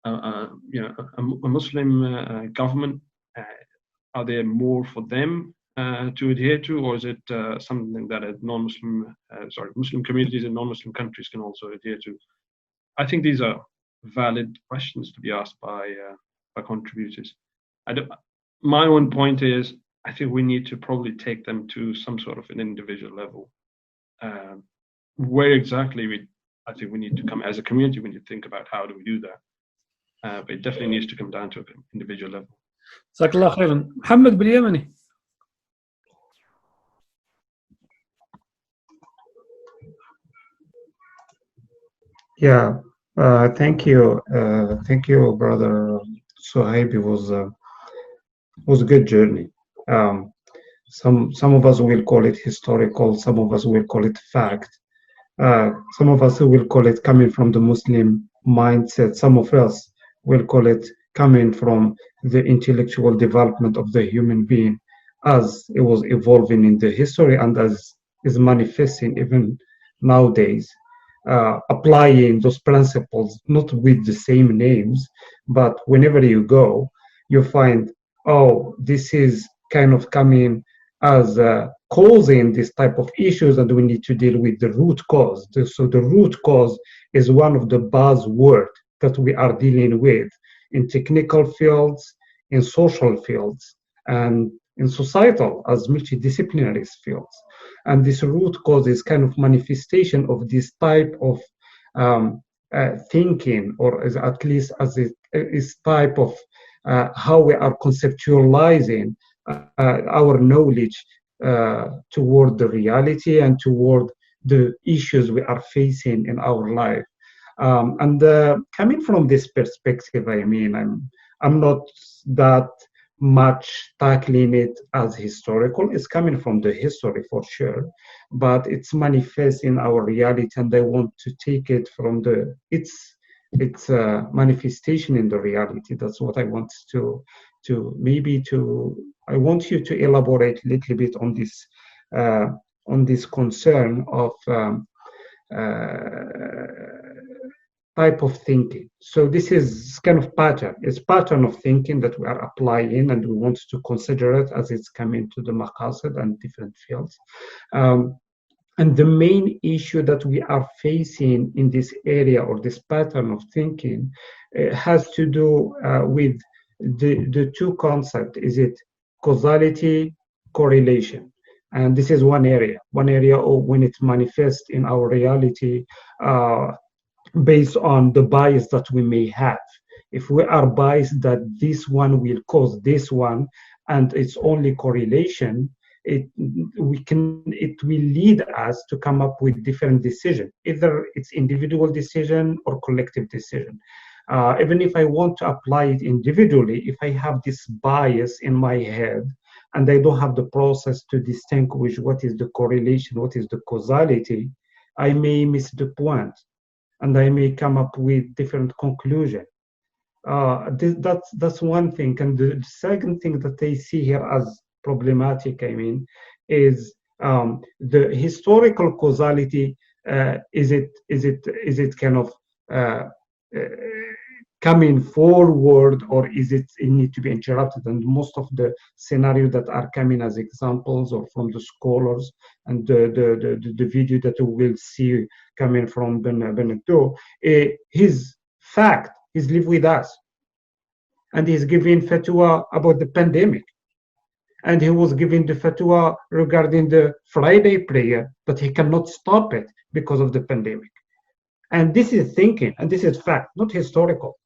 a Muslim government, are they more for them to adhere to, or is it something that Muslim communities in non-Muslim countries can also adhere to? I think these are valid questions to be asked by contributors. My own point is, I think we need to probably take them to some sort of an individual level. Where exactly I think we need to come as a community, we need to think about how do we do that. But it definitely needs to come down to an individual level. جزاك الله خيرا. محمد باليمني. Yeah, thank you, brother Suhaib. It was a good journey. Some of us will call it historical, some of us will call it fact, some of us will call it coming from the Muslim mindset, some of us will call it coming from the intellectual development of the human being. as it was evolving in the history and as is manifesting even nowadays, applying those principles not with the same names, but whenever you go, you find, oh, this is kind of coming as causing this type of issues, and we need to deal with the root cause. So the root cause is one of the buzzwords that we are dealing with in technical fields, in social fields, and in societal as multidisciplinary fields. And this root cause is kind of manifestation of this type of thinking, or as, at least as it is type of how we are conceptualizing our knowledge toward the reality and toward the issues we are facing in our life. And coming from this perspective, I mean, I'm not that much tackling it as historical. It's coming from the history for sure, but it's manifest in our reality, and I want to take it from its manifestation in the reality. That's what I want I want you to elaborate a little bit on this concern of type of thinking. So this is kind of pattern. It's pattern of thinking that we are applying, and we want to consider it as it's coming to the Maqasid and different fields. And the main issue that we are facing in this area, or this pattern of thinking, has to do with the two concepts. Is it causality, correlation? And this is one area of when it manifests in our reality, based on the bias that we may have. If we are biased that this one will cause this one, and it's only correlation, it will lead us to come up with different decision. Either it's individual decision or collective decision. Even if I want to apply it individually, if I have this bias in my head and I don't have the process to distinguish what is the correlation, what is the causality, I may miss the point, and I may come up with different conclusion. That's one thing. And the second thing that I see here as problematic, I mean, is the historical causality. Is it kind of coming forward, or is it need to be interrupted? And most of the scenarios that are coming as examples, or from the scholars, and the video that we will see coming from Benedetto, his fact, he's lived with us, and he's giving fatwa about the pandemic, and he was giving the fatwa regarding the Friday prayer, that he cannot stop it because of the pandemic. And this is thinking, and this is fact, not historical.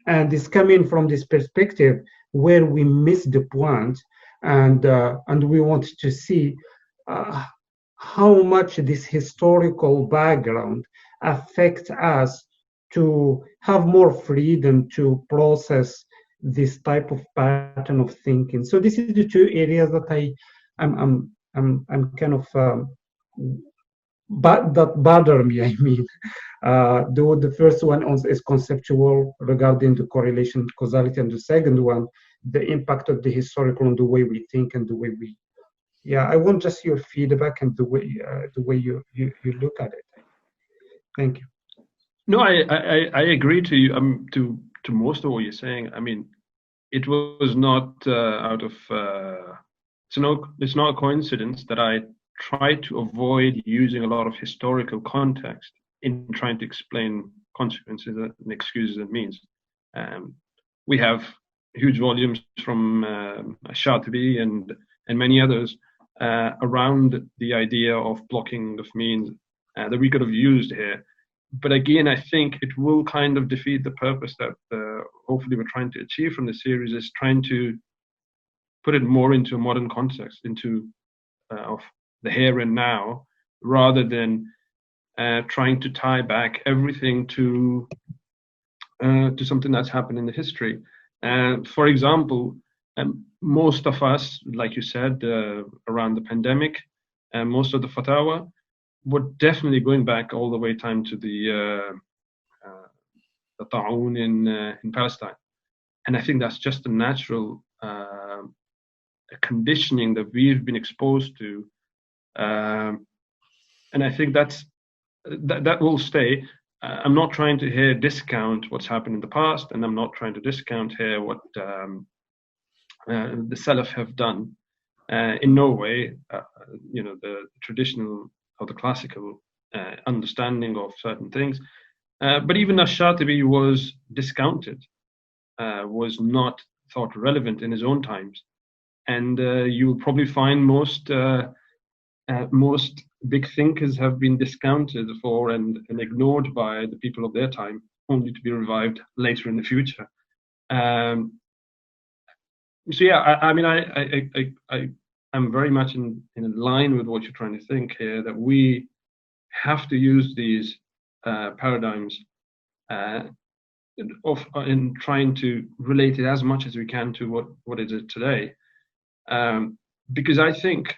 And it's coming from this perspective where we miss the point, and we want to see how much this historical background affects us to have more freedom to process this type of pattern of thinking. So this is the two areas that I'm kind of that bother me. I mean, the first one is conceptual regarding the correlation, causality, and the second one, the impact of the historical on the way we think and the way we. Yeah, I want just your feedback and the way you look at it. Thank you. No, I agree to you. To most of what you're saying. I mean, it was not out of. It's not a coincidence that I tried to avoid using a lot of historical context in trying to explain consequences and excuses and means. We have huge volumes from Shatibi and many others around the idea of blocking of means that we could have used here. But again, I think it will kind of defeat the purpose that hopefully we're trying to achieve from the series, is trying to put it more into a modern context, into of the here and now, rather than trying to tie back everything to something that's happened in the history. For example, most of us, like you said, around the pandemic, most of the fatwa were definitely going back all the way time to the ta'un in Palestine, and I think that's just a natural conditioning that we've been exposed to, and I think that will stay. I'm not trying to here discount what's happened in the past, and I'm not trying to discount here what the Salaf have done. In no way, the traditional or the classical understanding of certain things. But even Ash-Shatibi was discounted, was not thought relevant in his own times. And you will probably find most big thinkers have been discounted for and ignored by the people of their time, only to be revived later in the future. So yeah, I'm very much in line with what you're trying to think here, that we have to use these paradigms in trying to relate it as much as we can to what it is today. Because I think,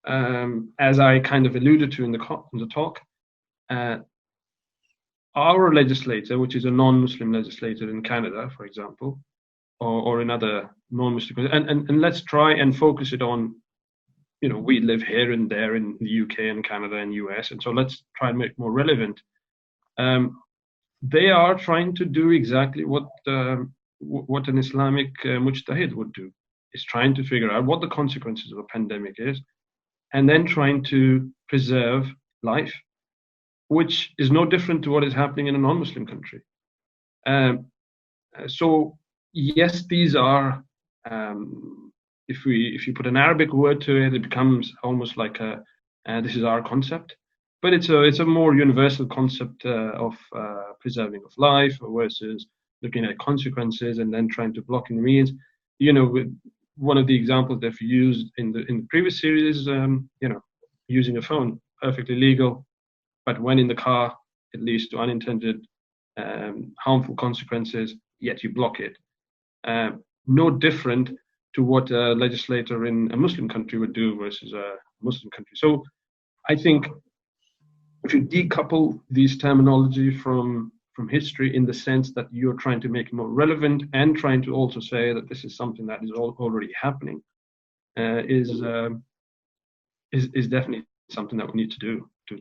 as I kind of alluded to in the talk, our legislator, which is a non-Muslim legislator in Canada, for example, or in other non-Muslim, and let's try and focus it on, we live here and there in the UK and Canada and US, and so let's try and make it more relevant. They are trying to do exactly what an Islamic mujtahid would do, is trying to figure out what the consequences of a pandemic is, and then trying to preserve life, which is no different to what is happening in a non-Muslim country. So yes, these are, if you put an Arabic word to it, it becomes almost like this is our concept, but it's a more universal concept of preserving of life versus looking at consequences and then trying to block in the means. One of the examples they've used in the previous series is, using a phone, perfectly legal, but when in the car, it leads to unintended harmful consequences, yet you block it. No different to what a legislator in a Muslim country would do versus a Muslim country. So I think if you decouple these terminology from history, in the sense that you're trying to make it more relevant and trying to also say that this is something that is already happening, is definitely something that we need to do, to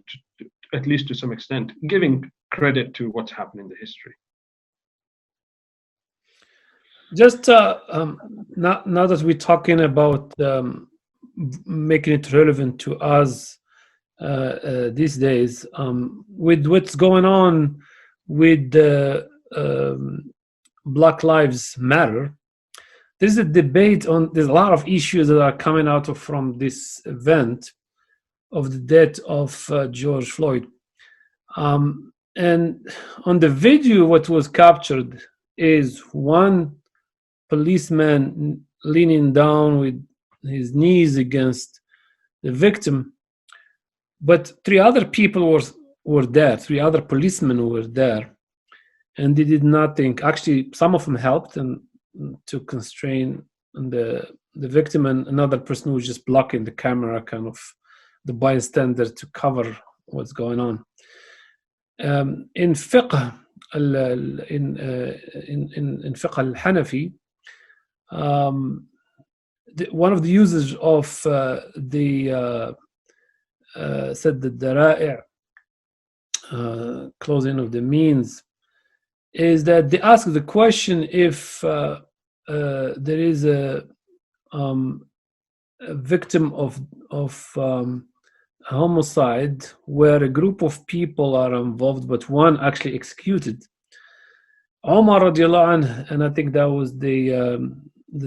at least to some extent, giving credit to what's happened in the history. Just now that we're talking about making it relevant to us these days, with what's going on with the Black Lives Matter, there's a debate there's a lot of issues that are coming out from this event of the death of George Floyd. And on the video, what was captured is one policeman leaning down with his knees against the victim, but three other people were there, three other policemen were there, and they did nothing. Actually, some of them helped and to constrain the victim, and another person was just blocking the camera, kind of the bystander, to cover what's going on. In fiqh, in fiqh al-Hanafi, one of the users of the said the dara'i', closing of the means, is that they ask the question if there is a victim of homicide where a group of people are involved but one actually executed. Omar radiallahu anh, and I think that was the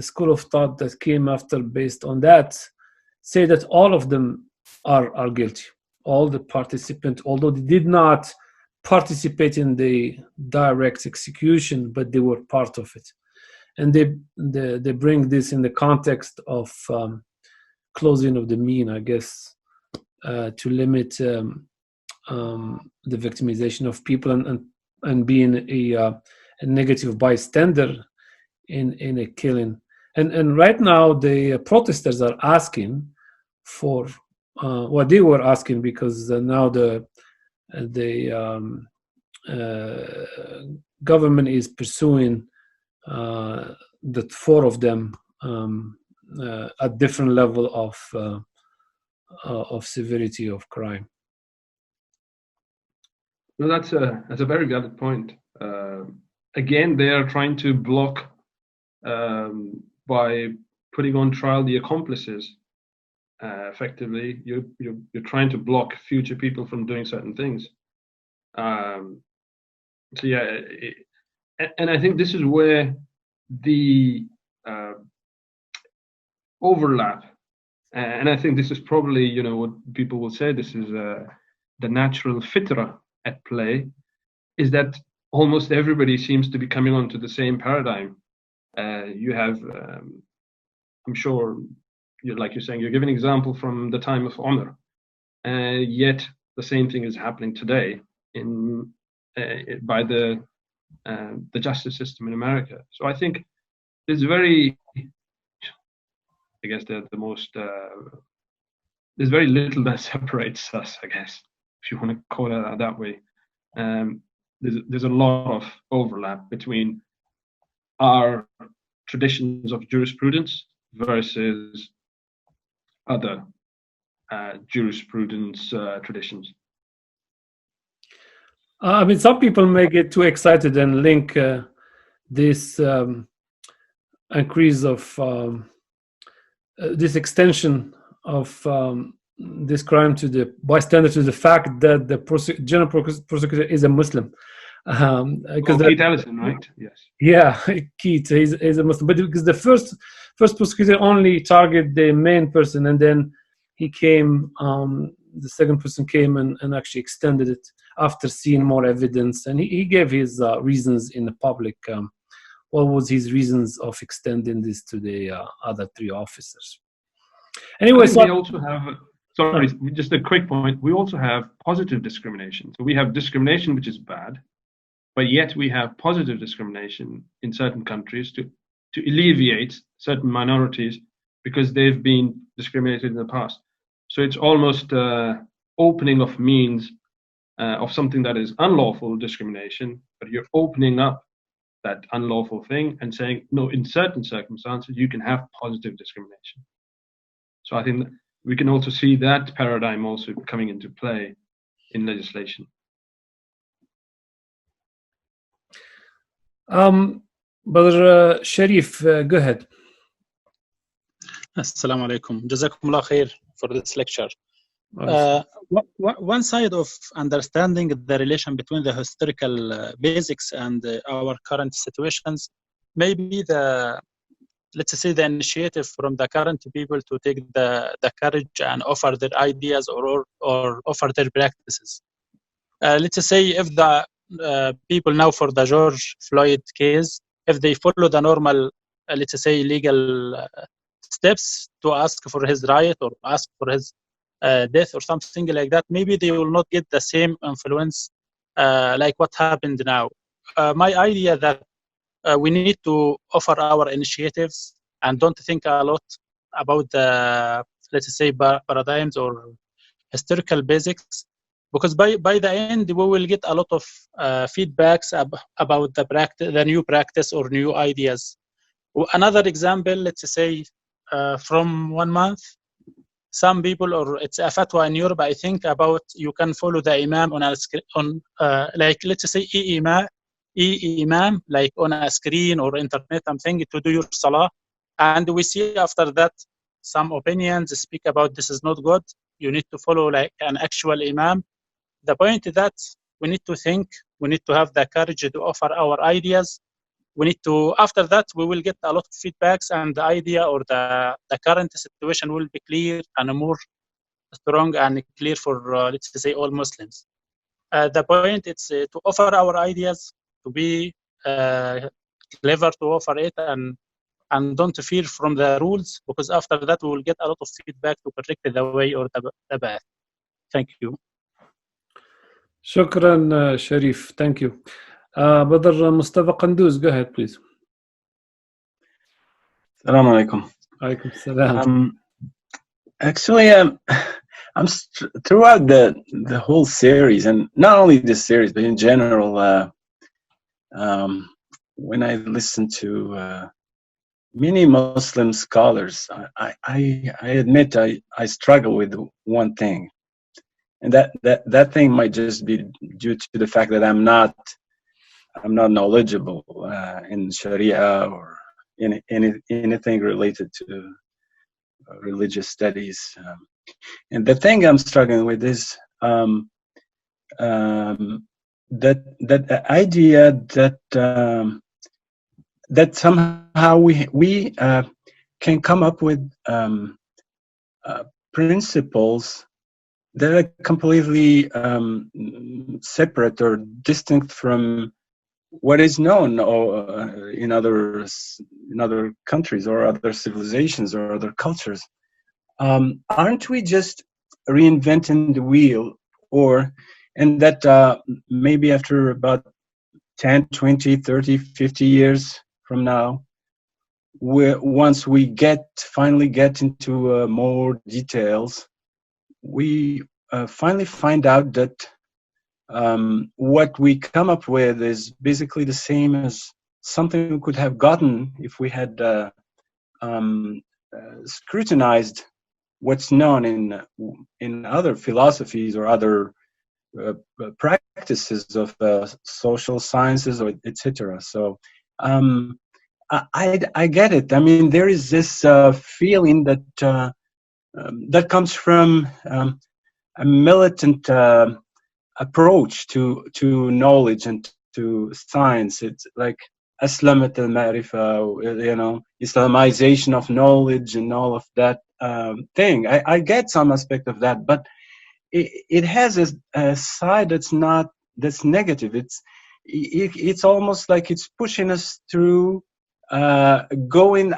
school of thought that came after based on that, say that all of them are guilty. All the participants, although they did not participate in the direct execution, but they were part of it. And they bring this in the context of closing of the mean, I guess, to limit the victimization of people and being a negative bystander in a killing. And right now the protesters are asking for what they were asking, because now the government is pursuing that four of them, a different level of severity of crime. No, that's a very valid point. Again, they are trying to block by putting on trial the accomplices. Effectively, you're trying to block future people from doing certain things. So yeah, and I think this is where the overlap, and I think this is probably what people will say. This is the natural fitra at play, is that almost everybody seems to be coming onto the same paradigm. You have, I'm sure, like you're saying, you're giving an example from the time of Umar, yet the same thing is happening today by the justice system in America. So I think there's very, I guess the most, there's very little that separates us, I guess, if you want to call it that way. There's a lot of overlap between our traditions of jurisprudence versus other jurisprudence traditions. I mean, some people may get too excited and link this increase of this extension of this crime to the bystander to the fact that the general prosecutor is a Muslim. Keith Ellison, right? Yes. Yeah, Keith is a Muslim, but because the first prosecutor only targeted the main person, and then he came, the second person came and actually extended it after seeing more evidence, and he gave his reasons in the public. What was his reasons of extending this to the other three officers? Anyway, so we also have. Sorry, just a quick point. We also have positive discrimination. So we have discrimination, which is bad, but yet we have positive discrimination in certain countries to alleviate certain minorities because they've been discriminated in the past. So it's almost opening of means of something that is unlawful discrimination, but you're opening up that unlawful thing and saying, no, in certain circumstances, you can have positive discrimination. So I think we can also see that paradigm also coming into play in legislation. Brother Sharif, go ahead. Assalamu alaikum. Jazakumullah khair for this lecture. One side of understanding the relation between the historical basics and our current situations may be let's say the initiative from the current people to take the courage and offer their ideas or offer their practices. Let's say if the people now for the George Floyd case, if they follow the normal, let's say legal steps to ask for his right or ask for his death or something like that, maybe they will not get the same influence like what happened now. My idea that we need to offer our initiatives and don't think a lot about the, let's say, paradigms or historical basics, because by the end we will get a lot of feedbacks about the new practice or new ideas. Another example, let's say, from 1 month, some people, or it's a fatwa in Europe, I think, about you can follow the imam on like, let's say, imam, like on a screen or internet, something to do your salah. And we see after that some opinions speak about this is not good. You need to follow like an actual imam. The point is that we need to think, we need to have the courage to offer our ideas. We need to, after that, we will get a lot of feedbacks and the idea or the current situation will be clear and more strong and clear for, let's say, all Muslims. The point is to offer our ideas, to be clever to offer it and don't fear from the rules, because after that we will get a lot of feedback to correct the way or the path. Thank you. Shukran, Sharif. Thank you. Brother Mustafa Qanduz, go ahead, please. Assalamu alaikum. Alaikum salam. Actually, I'm throughout the whole series, and not only this series, but in general, when I listen to many Muslim scholars, I admit I struggle with one thing, and that thing might just be due to the fact that I'm not knowledgeable in Sharia or anything related to religious studies. And the thing I'm struggling with is that idea that somehow we can come up with principles that are completely separate or distinct from what is known in other countries or other civilizations or other cultures. Aren't we just reinventing the wheel? And that maybe after about 10, 20, 30, 50 years from now, once we finally get into more details, we finally find out that what we come up with is basically the same as something we could have gotten if we had scrutinized what's known in other philosophies or other practices of social sciences, or etc. So I get it. I mean, there is this feeling that that comes from a militant approach to knowledge and to science. It's like Aslamat al-Ma'rifa, Islamization of knowledge and all of that thing. I get some aspect of that, but it has a side that's negative. It's almost like it's pushing us through going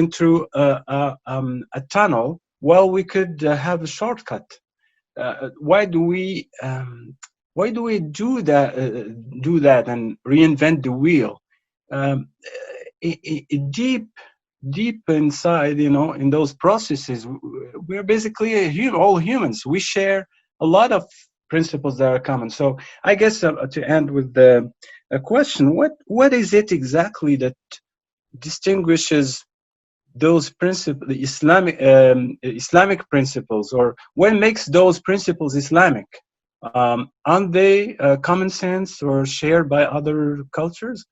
through a tunnel while we could have a shortcut. Why do we do that and reinvent the wheel? Deep inside, in those processes, we're basically all humans. We share a lot of principles that are common. So I guess to end with the question, what is it exactly that distinguishes those principles, the Islamic principles, or what makes those principles Islamic? Aren't they common sense or shared by other cultures?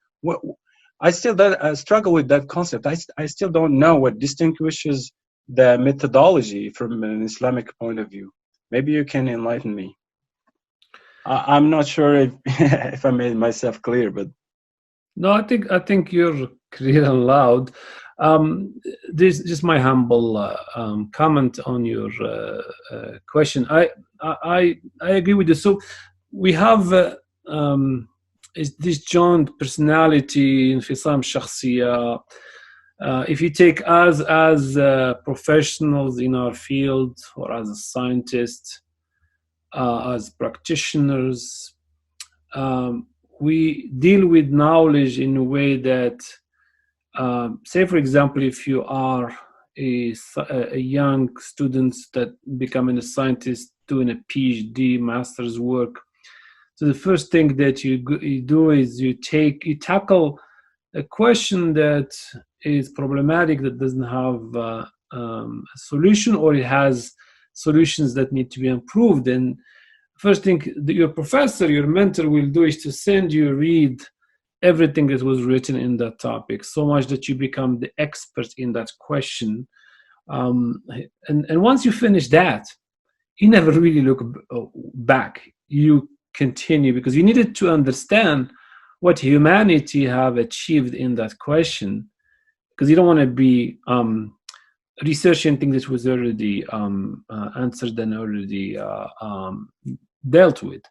I still struggle with that concept. I still don't know what distinguishes the methodology from an Islamic point of view. Maybe you can enlighten me. I'm not sure if I made myself clear, but no, I think you're clear and loud. This is just my humble comment on your question. I agree with you. So we have is this joint personality, انفصام شخصية. If you take us as professionals in our field, or as a scientist, as practitioners, we deal with knowledge in a way that, say for example, if you are a young student that becoming a scientist doing a PhD, master's work, so the first thing that you do is you tackle a question that is problematic, that doesn't have a solution, or it has solutions that need to be improved. And first thing your professor, your mentor will do is to send you read everything that was written in that topic, so much that you become the expert in that question. And once you finish that, you never really look back. You continue, because you needed to understand what humanity have achieved in that question, because you don't want to be researching things that was already answered and already dealt with.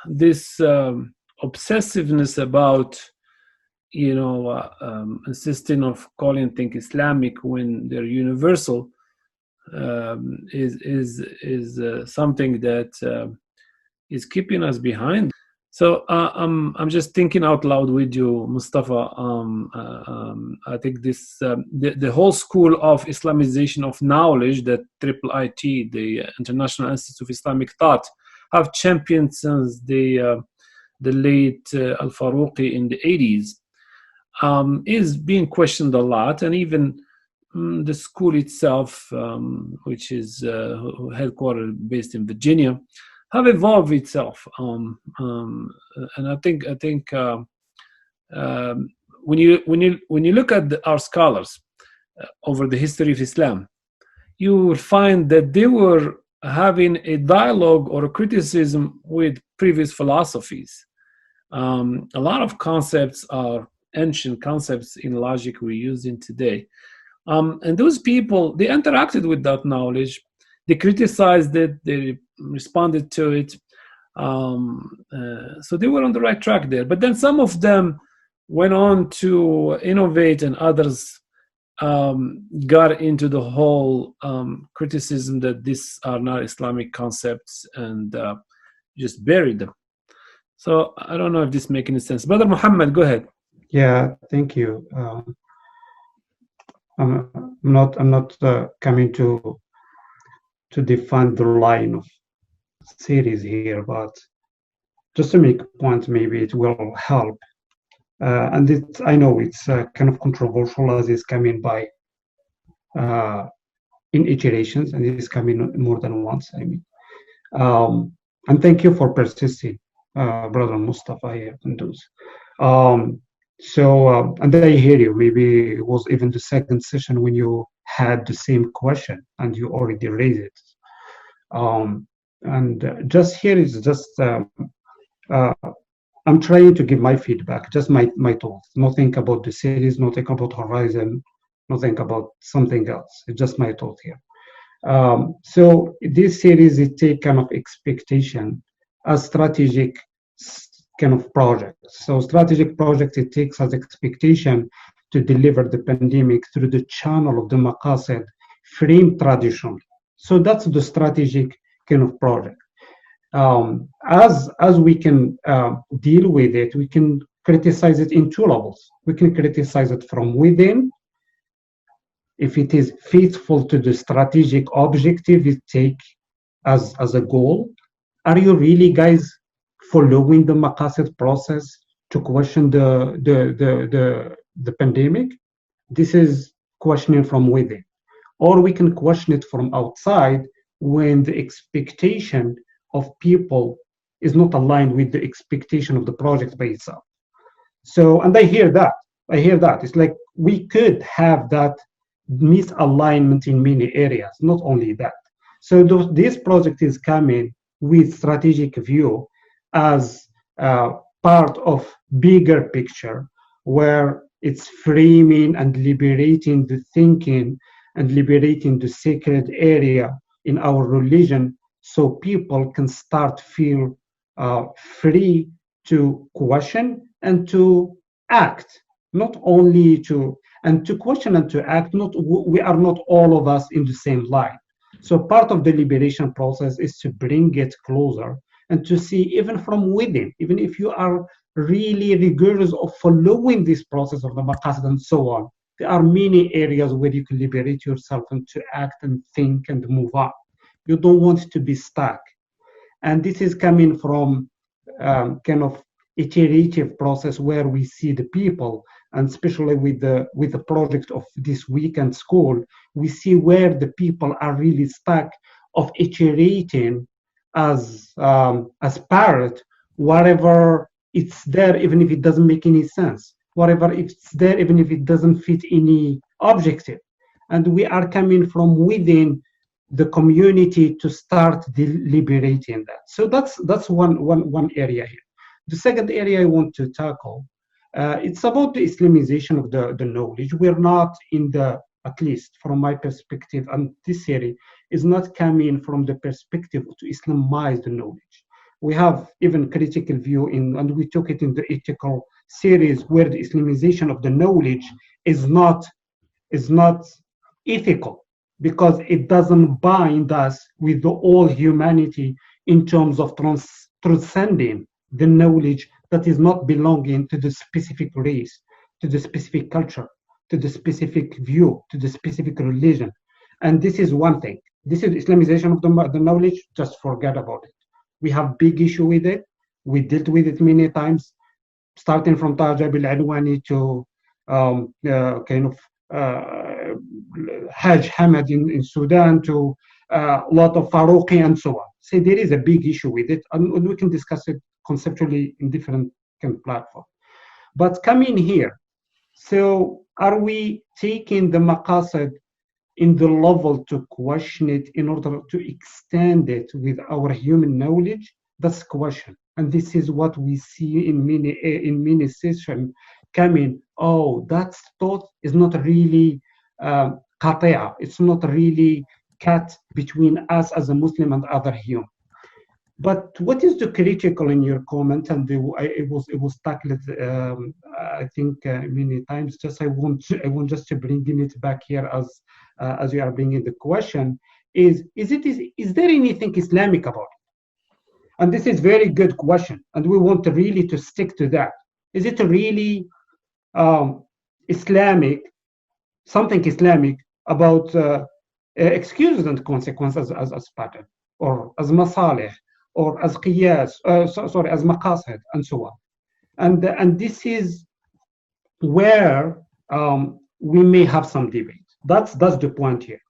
This obsessiveness about insisting of calling things Islamic when they're universal is something that is keeping us behind. So I'm just thinking out loud with you, Mustafa. I think this the whole school of Islamization of knowledge that IIIT, the International Institute of Islamic Thought, have championed since the late Al-Faruqi in the 80s. is being questioned a lot, and even the school itself, which is headquartered based in Virginia, have evolved itself. And I think when you look at our scholars over the history of Islam, you will find that they were having a dialogue or a criticism with previous philosophies. A lot of concepts are ancient concepts in logic we're using today. And those people, they interacted with that knowledge, they criticized it, they responded to it. So they were on the right track there. But then some of them went on to innovate, and others got into the whole criticism that these are not Islamic concepts, and just buried them. So I don't know if this makes any sense. Brother Muhammad, go ahead. Yeah, thank you. I'm not coming to define the line of series here, but just to make a point, maybe it will help. And I know it's kind of controversial, as it's coming by in iterations, and it's coming more than once, I mean. And thank you for persisting, Brother Mustafa here and those. And I hear you. Maybe it was even the second session when you had the same question and you already raised it. And just here is just I'm trying to give my feedback, just my thoughts. Nothing about the series, nothing about Horizon, nothing about something else. It's just my thought here. So this series, it takes kind of expectation as strategic kind of project. So strategic project, it takes as expectation to deliver the pandemic through the channel of the Maqasid frame tradition. So that's the strategic kind of project. As we can deal with it, we can criticize it in two levels. We can criticize it from within. If it is faithful to the strategic objective it take as a goal, are you really guys following the Maqasid process to question the pandemic? This is questioning from within. Or we can question it from outside when the expectation of people is not aligned with the expectation of the project by itself. So, and I hear that. It's like we could have that misalignment in many areas, not only that. So this project is coming with strategic view as part of bigger picture, where it's framing and liberating the thinking and liberating the sacred area in our religion, so people can start feel free to question and to act, not only to question and to act. We are not all of us in the same line. So part of the liberation process is to bring it closer and to see even from within, even if you are really rigorous of following this process of the Maqasid and so on, there are many areas where you can liberate yourself and to act and think and move on. You don't want to be stuck. And this is coming from kind of iterative process where we see the people, and especially with the project of this weekend school, we see where the people are really stuck of iterating as parrot, whatever it's there, even if it doesn't make any sense, whatever it's there, even if it doesn't fit any objective. And we are coming from within the community to start deliberating that. So that's one area here. The second area I want to tackle, it's about the Islamization of the knowledge. We're not in the, at least from my perspective, and this theory is not coming from the perspective to Islamize the knowledge. We have even critical view and we took it in the ethical series, where the Islamization of the knowledge is not ethical, because it doesn't bind us with the all humanity in terms of transcending the knowledge that is not belonging to the specific race, to the specific culture, to the specific view, to the specific religion. And this is one thing. This is Islamization of the knowledge. Just forget about it. We have big issue with it. We dealt with it many times, starting from Tajab al-Adwani to kind of Hajj Hamad in Sudan to a lot of Farouqi and so on. So there is a big issue with it, and we can discuss it conceptually in different kind of platforms. But coming here, so are we taking the maqasid in the level to question it in order to extend it with our human knowledge? That's the question. And this is what we see in many sessions coming. Oh, that thought is not really qati'a. It's not really cut between us as a Muslim and other human. But what is the critical in your comment? And it was tackled, I think, many times. Just I want just to bring it back here as you are bringing the question. Is there anything Islamic about it? And this is very good question, and we want to really to stick to that. Is it really Islamic, something Islamic about excuses and consequences as pattern, or as masalih, or as qiyas, as maqasid, and so on. And this is where we may have some debate. That's the point here.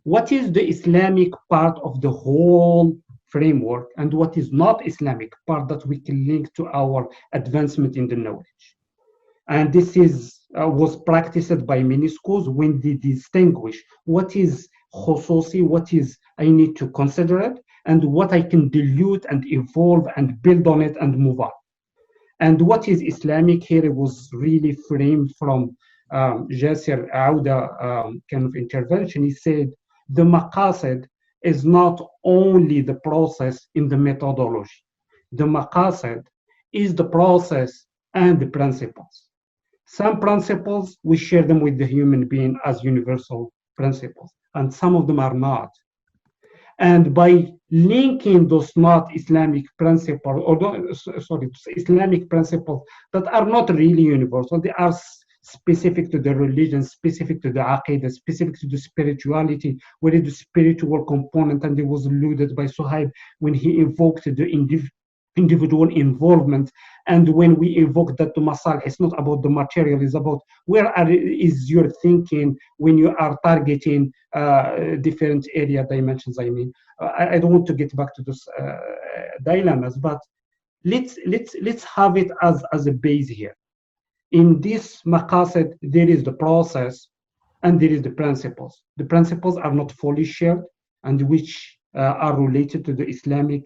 What is the Islamic part of the whole framework, and what is not Islamic part that we can link to our advancement in the knowledge? And this was practiced by many schools when they distinguish what is khususi, what is I need to consider it, and what I can dilute and evolve and build on it and move on. And what is Islamic here, it was really framed from Jasir Auda kind of intervention. He said the maqasid is not only the process in the methodology. The maqasid is the process and the principles. Some principles, we share them with the human being as universal principles, and some of them are not. And by linking those not Islamic principles, Islamic principles that are not really universal, they are specific to the religion, specific to the aqidah, specific to the spirituality, where is the spiritual component, and it was alluded by Suhaib when he invoked the individual involvement. And when we evoke that to masal, it's not about the material, it's about where is your thinking when you are targeting different area dimensions. I mean, I don't want to get back to those dilemmas, but let's have it as a base here. In this maqasid, there is the process and there is the principles. The principles are not fully shared, and which are related to the Islamic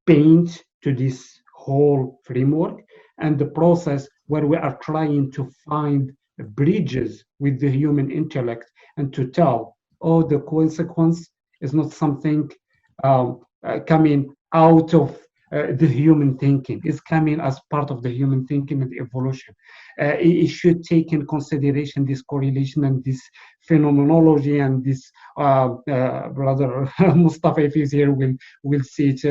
paint to this whole framework, and the process where we are trying to find bridges with the human intellect and to tell, oh, the consequence is not something coming out of the human thinking. It's coming as part of the human thinking and evolution. It should take in consideration this correlation and this phenomenology, and this brother Mustafa, if he's here, will see it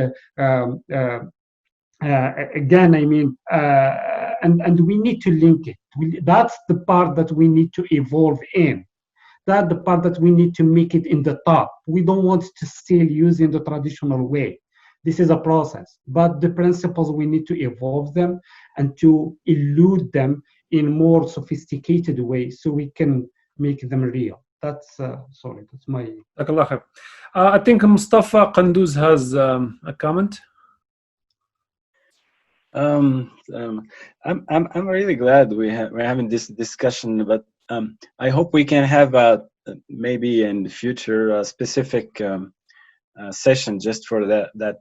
again. I mean, and we need to link it. That's the part that we need to evolve in. That's the part that we need to make it in the top. We don't want to still using the traditional way. This is a process, but the principles, we need to evolve them and to elude them in more sophisticated way so we can make them real. That's that's my. I think Mustafa Qanduz has a comment. I'm really glad we're having this discussion, but I hope we can have maybe in the future a specific session just for that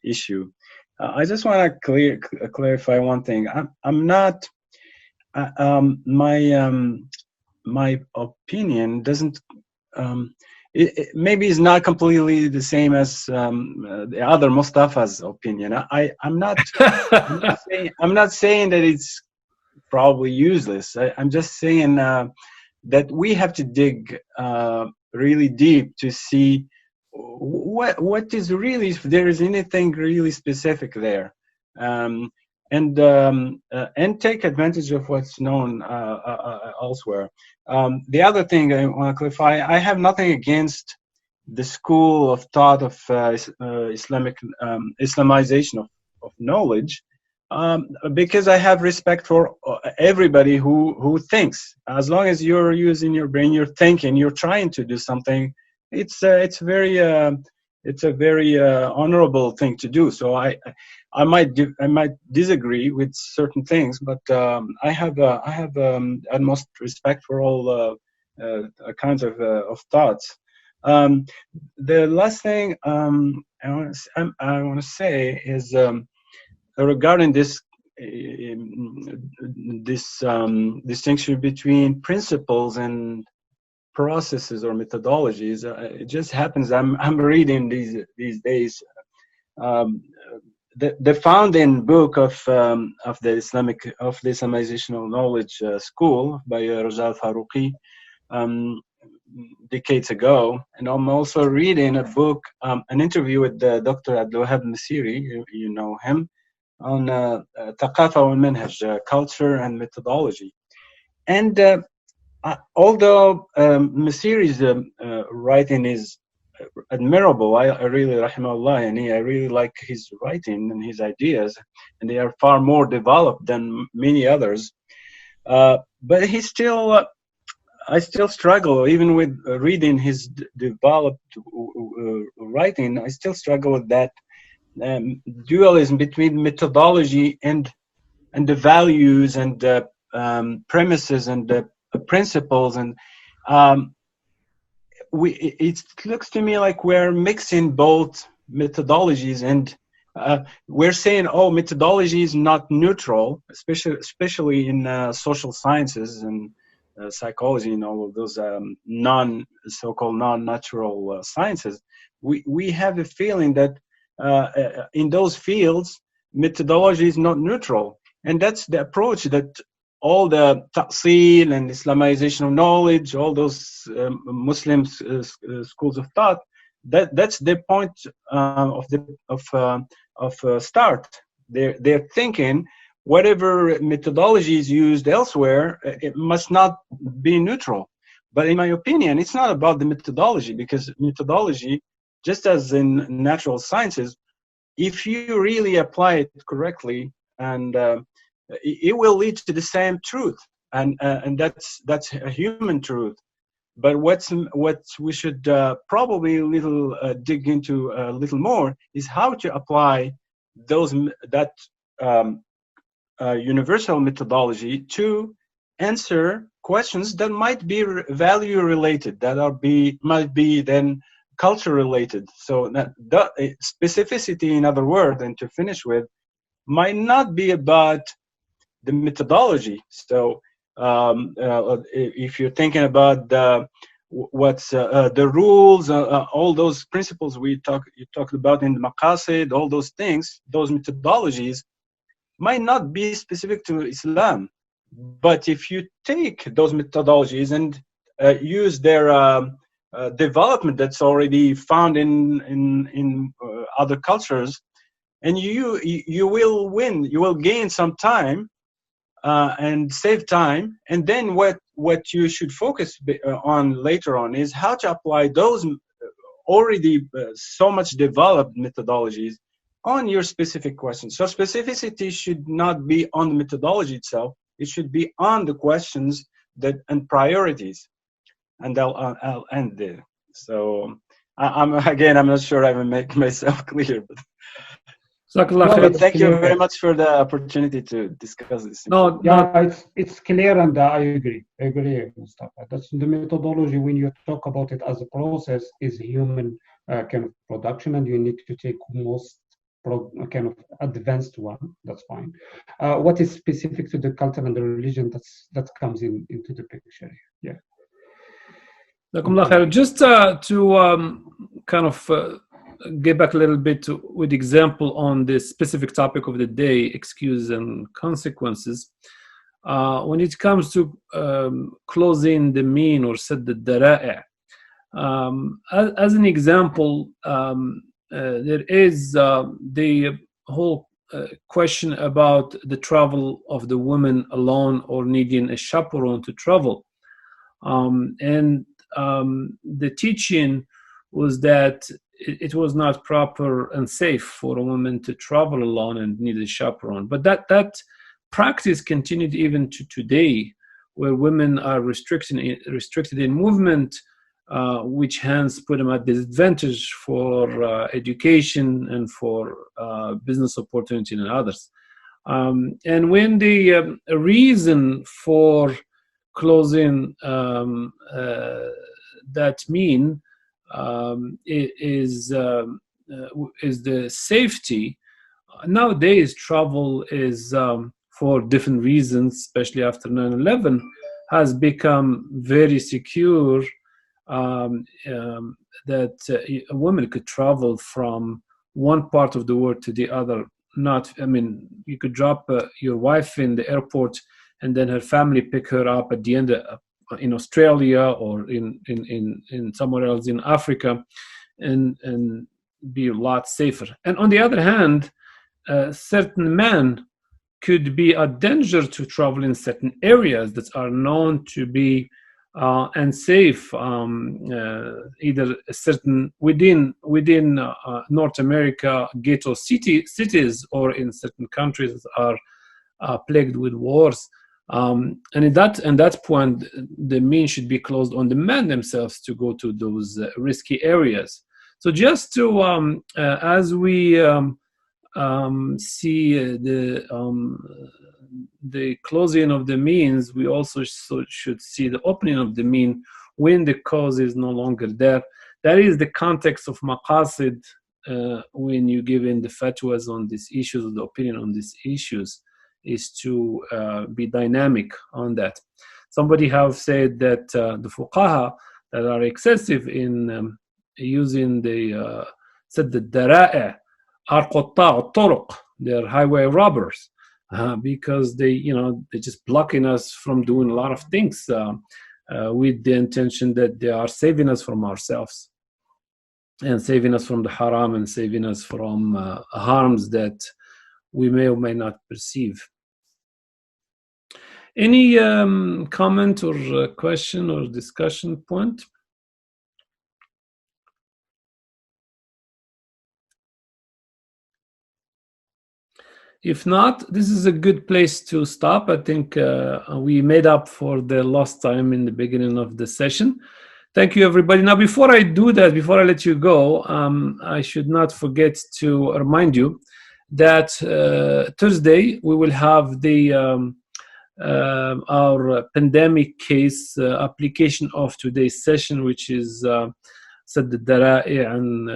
issue. I just want to clarify one thing. I'm not. My opinion doesn't. Maybe it's not completely the same as the other Mustafa's opinion. I'm not. I'm not saying that it's probably useless. I'm just saying that we have to dig really deep to see what is really, if there is anything really specific there, and take advantage of what's known elsewhere. The other thing I want to clarify, I have nothing against the school of thought of Islamization of knowledge. Because I have respect for everybody who thinks. As long as you're using your brain, you're thinking, you're trying to do something. It's a very honorable thing to do. So I might disagree with certain things, but I have utmost respect for all kinds of thoughts. The last thing I want to say is. Regarding this distinction between principles and processes or methodologies, it just happens. I'm reading these days the founding book of the Islamization of Knowledge School by Rajal Faruqi decades ago, and I'm also reading a book, an interview with Dr. Abdulwahab Masiri. You know him. On ثقافة والمنهج, culture and methodology. And although Masiri's writing is admirable, I really, rahimahullah, and I really like his writing and his ideas, and they are far more developed than many others. But I still struggle, even with reading his developed writing, I still struggle with that dualism between methodology and the values and the premises and the principles, and it looks to me like we're mixing both methodologies, and we're saying, oh, methodology is not neutral, especially in social sciences and psychology and all of those so-called non-natural sciences. We have a feeling that in those fields, methodology is not neutral. And that's the approach that all the ta'sil and Islamization of knowledge, all those Muslim schools of thought, that's the point of start. They're thinking whatever methodology is used elsewhere, it must not be neutral. But in my opinion, it's not about the methodology, because methodology, just as in natural sciences, if you really apply it correctly, and it will lead to the same truth, and that's a human truth. But what we should probably dig into a little more is how to apply that universal methodology to answer questions that might be value related, might be then culture related. So that specificity, in other words, and to finish with, might not be about the methodology. So if you're thinking about the rules, all those principles you talked about in the Maqasid, all those things, those methodologies might not be specific to Islam. But if you take those methodologies and use their development that's already found in other cultures, and you will win, you will gain some time and save time. And then what you should focus on later on is how to apply those already so much developed methodologies on your specific questions. So specificity should not be on the methodology itself. It should be on the questions and priorities. And I'll end there. So I'm not sure I will make myself clear, but thank you very much for the opportunity to discuss this. It's clear, and I agree, Mustafa. That's the methodology. When you talk about it as a process, is human kind of production, and you need to take most kind of advanced one. That's fine. What is specific to the culture and the religion, that comes into the picture. Yeah. Just to kind of get back a little bit with example on this specific topic of the day, excuses and consequences. When it comes to closing the mean or sadd al-dara'i', as an example, there is the whole question about the travel of the woman alone or needing a chaperone to travel. And the teaching was that it was not proper and safe for a woman to travel alone and need a chaperone. But that practice continued even to today, where women are restricted in movement, which hence put them at disadvantage for education and for business opportunity and others. And when the reason for closing that mean is the safety. Nowadays, travel is for different reasons, especially after 9/11, has become very secure. That a woman could travel from one part of the world to the other. You could drop your wife in the airport, and then her family pick her up at the end in Australia or in somewhere else in Africa, and be a lot safer. And on the other hand, certain men could be a danger to travel in certain areas that are known to be unsafe, either certain within North America ghetto cities, or in certain countries that are plagued with wars. And at that point, the means should be closed on the men themselves to go to those risky areas. So just to as we see the closing of the means, we also should see the opening of the mean when the cause is no longer there. That is the context of Maqasid when you give in the fatwas on these issues, or the opinion on these issues, is to be dynamic on that. Somebody have said that the fuqaha that are excessive in using the said the dara'i are qatta' turuq, they're highway robbers, because they're just blocking us from doing a lot of things with the intention that they are saving us from ourselves and saving us from the haram and saving us from harms that we may or may not perceive. Any comment or question or discussion point? If not, this is a good place to stop. I think we made up for the lost time in the beginning of the session. Thank you, everybody. Now, before I do that, before I let you go, I should not forget to remind you that Thursday we will have the our pandemic case application of today's session, which is Sadd al-Dara'i and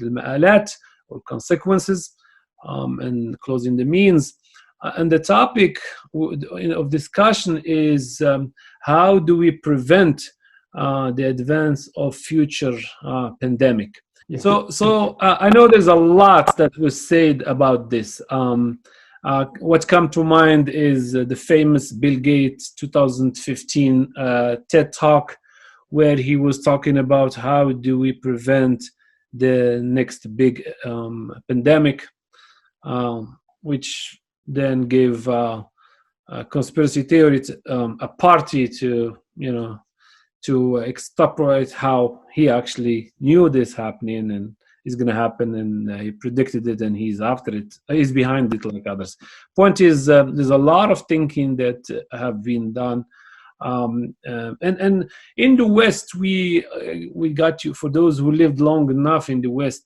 al-Ma'alat, or consequences, and closing the means. And the topic of discussion is how do we prevent the advance of future pandemic. Yeah. So I know there's a lot that was said about this. What come to mind is the famous Bill Gates 2015 TED Talk, where he was talking about how do we prevent the next big pandemic, which then gave conspiracy theories a party to extrapolate how he actually knew this happening and is going to happen, and he predicted it, and he's after it. He's behind it like others. Point is, there's a lot of thinking that have been done, and in the West, we got you. For those who lived long enough in the West,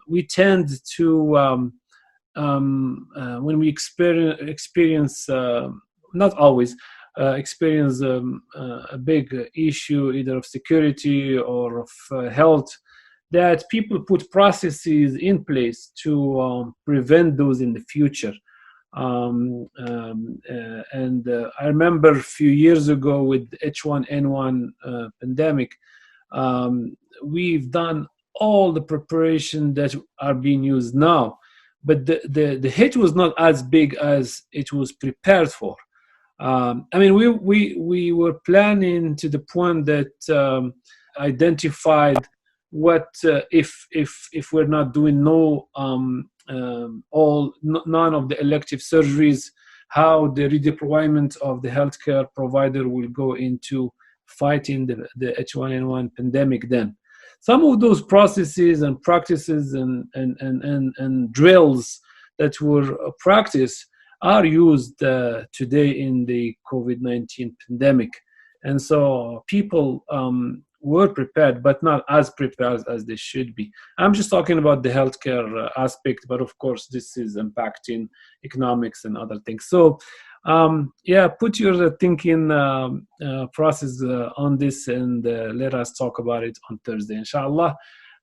we tend to when we experience not always. Experience a big issue, either of security or of health, that people put processes in place to prevent those in the future. And I remember a few years ago with H1N1 pandemic, we've done all the preparation that are being used now, but the hit was not as big as it was prepared for. We were planning to the point that identified what if we're not doing none of the elective surgeries, how the redeployment of the healthcare provider will go into fighting the H1N1 pandemic then. some of those processes and practices and drills that were practiced are used today in the COVID-19 pandemic. And so people were prepared, but not as prepared as they should be. I'm just talking about the healthcare aspect, but of course, this is impacting economics and other things. So, yeah, put your thinking process on this, and let us talk about it on Thursday, inshallah.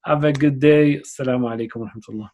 Have a good day. Assalamu alaikum wa rahmatullah.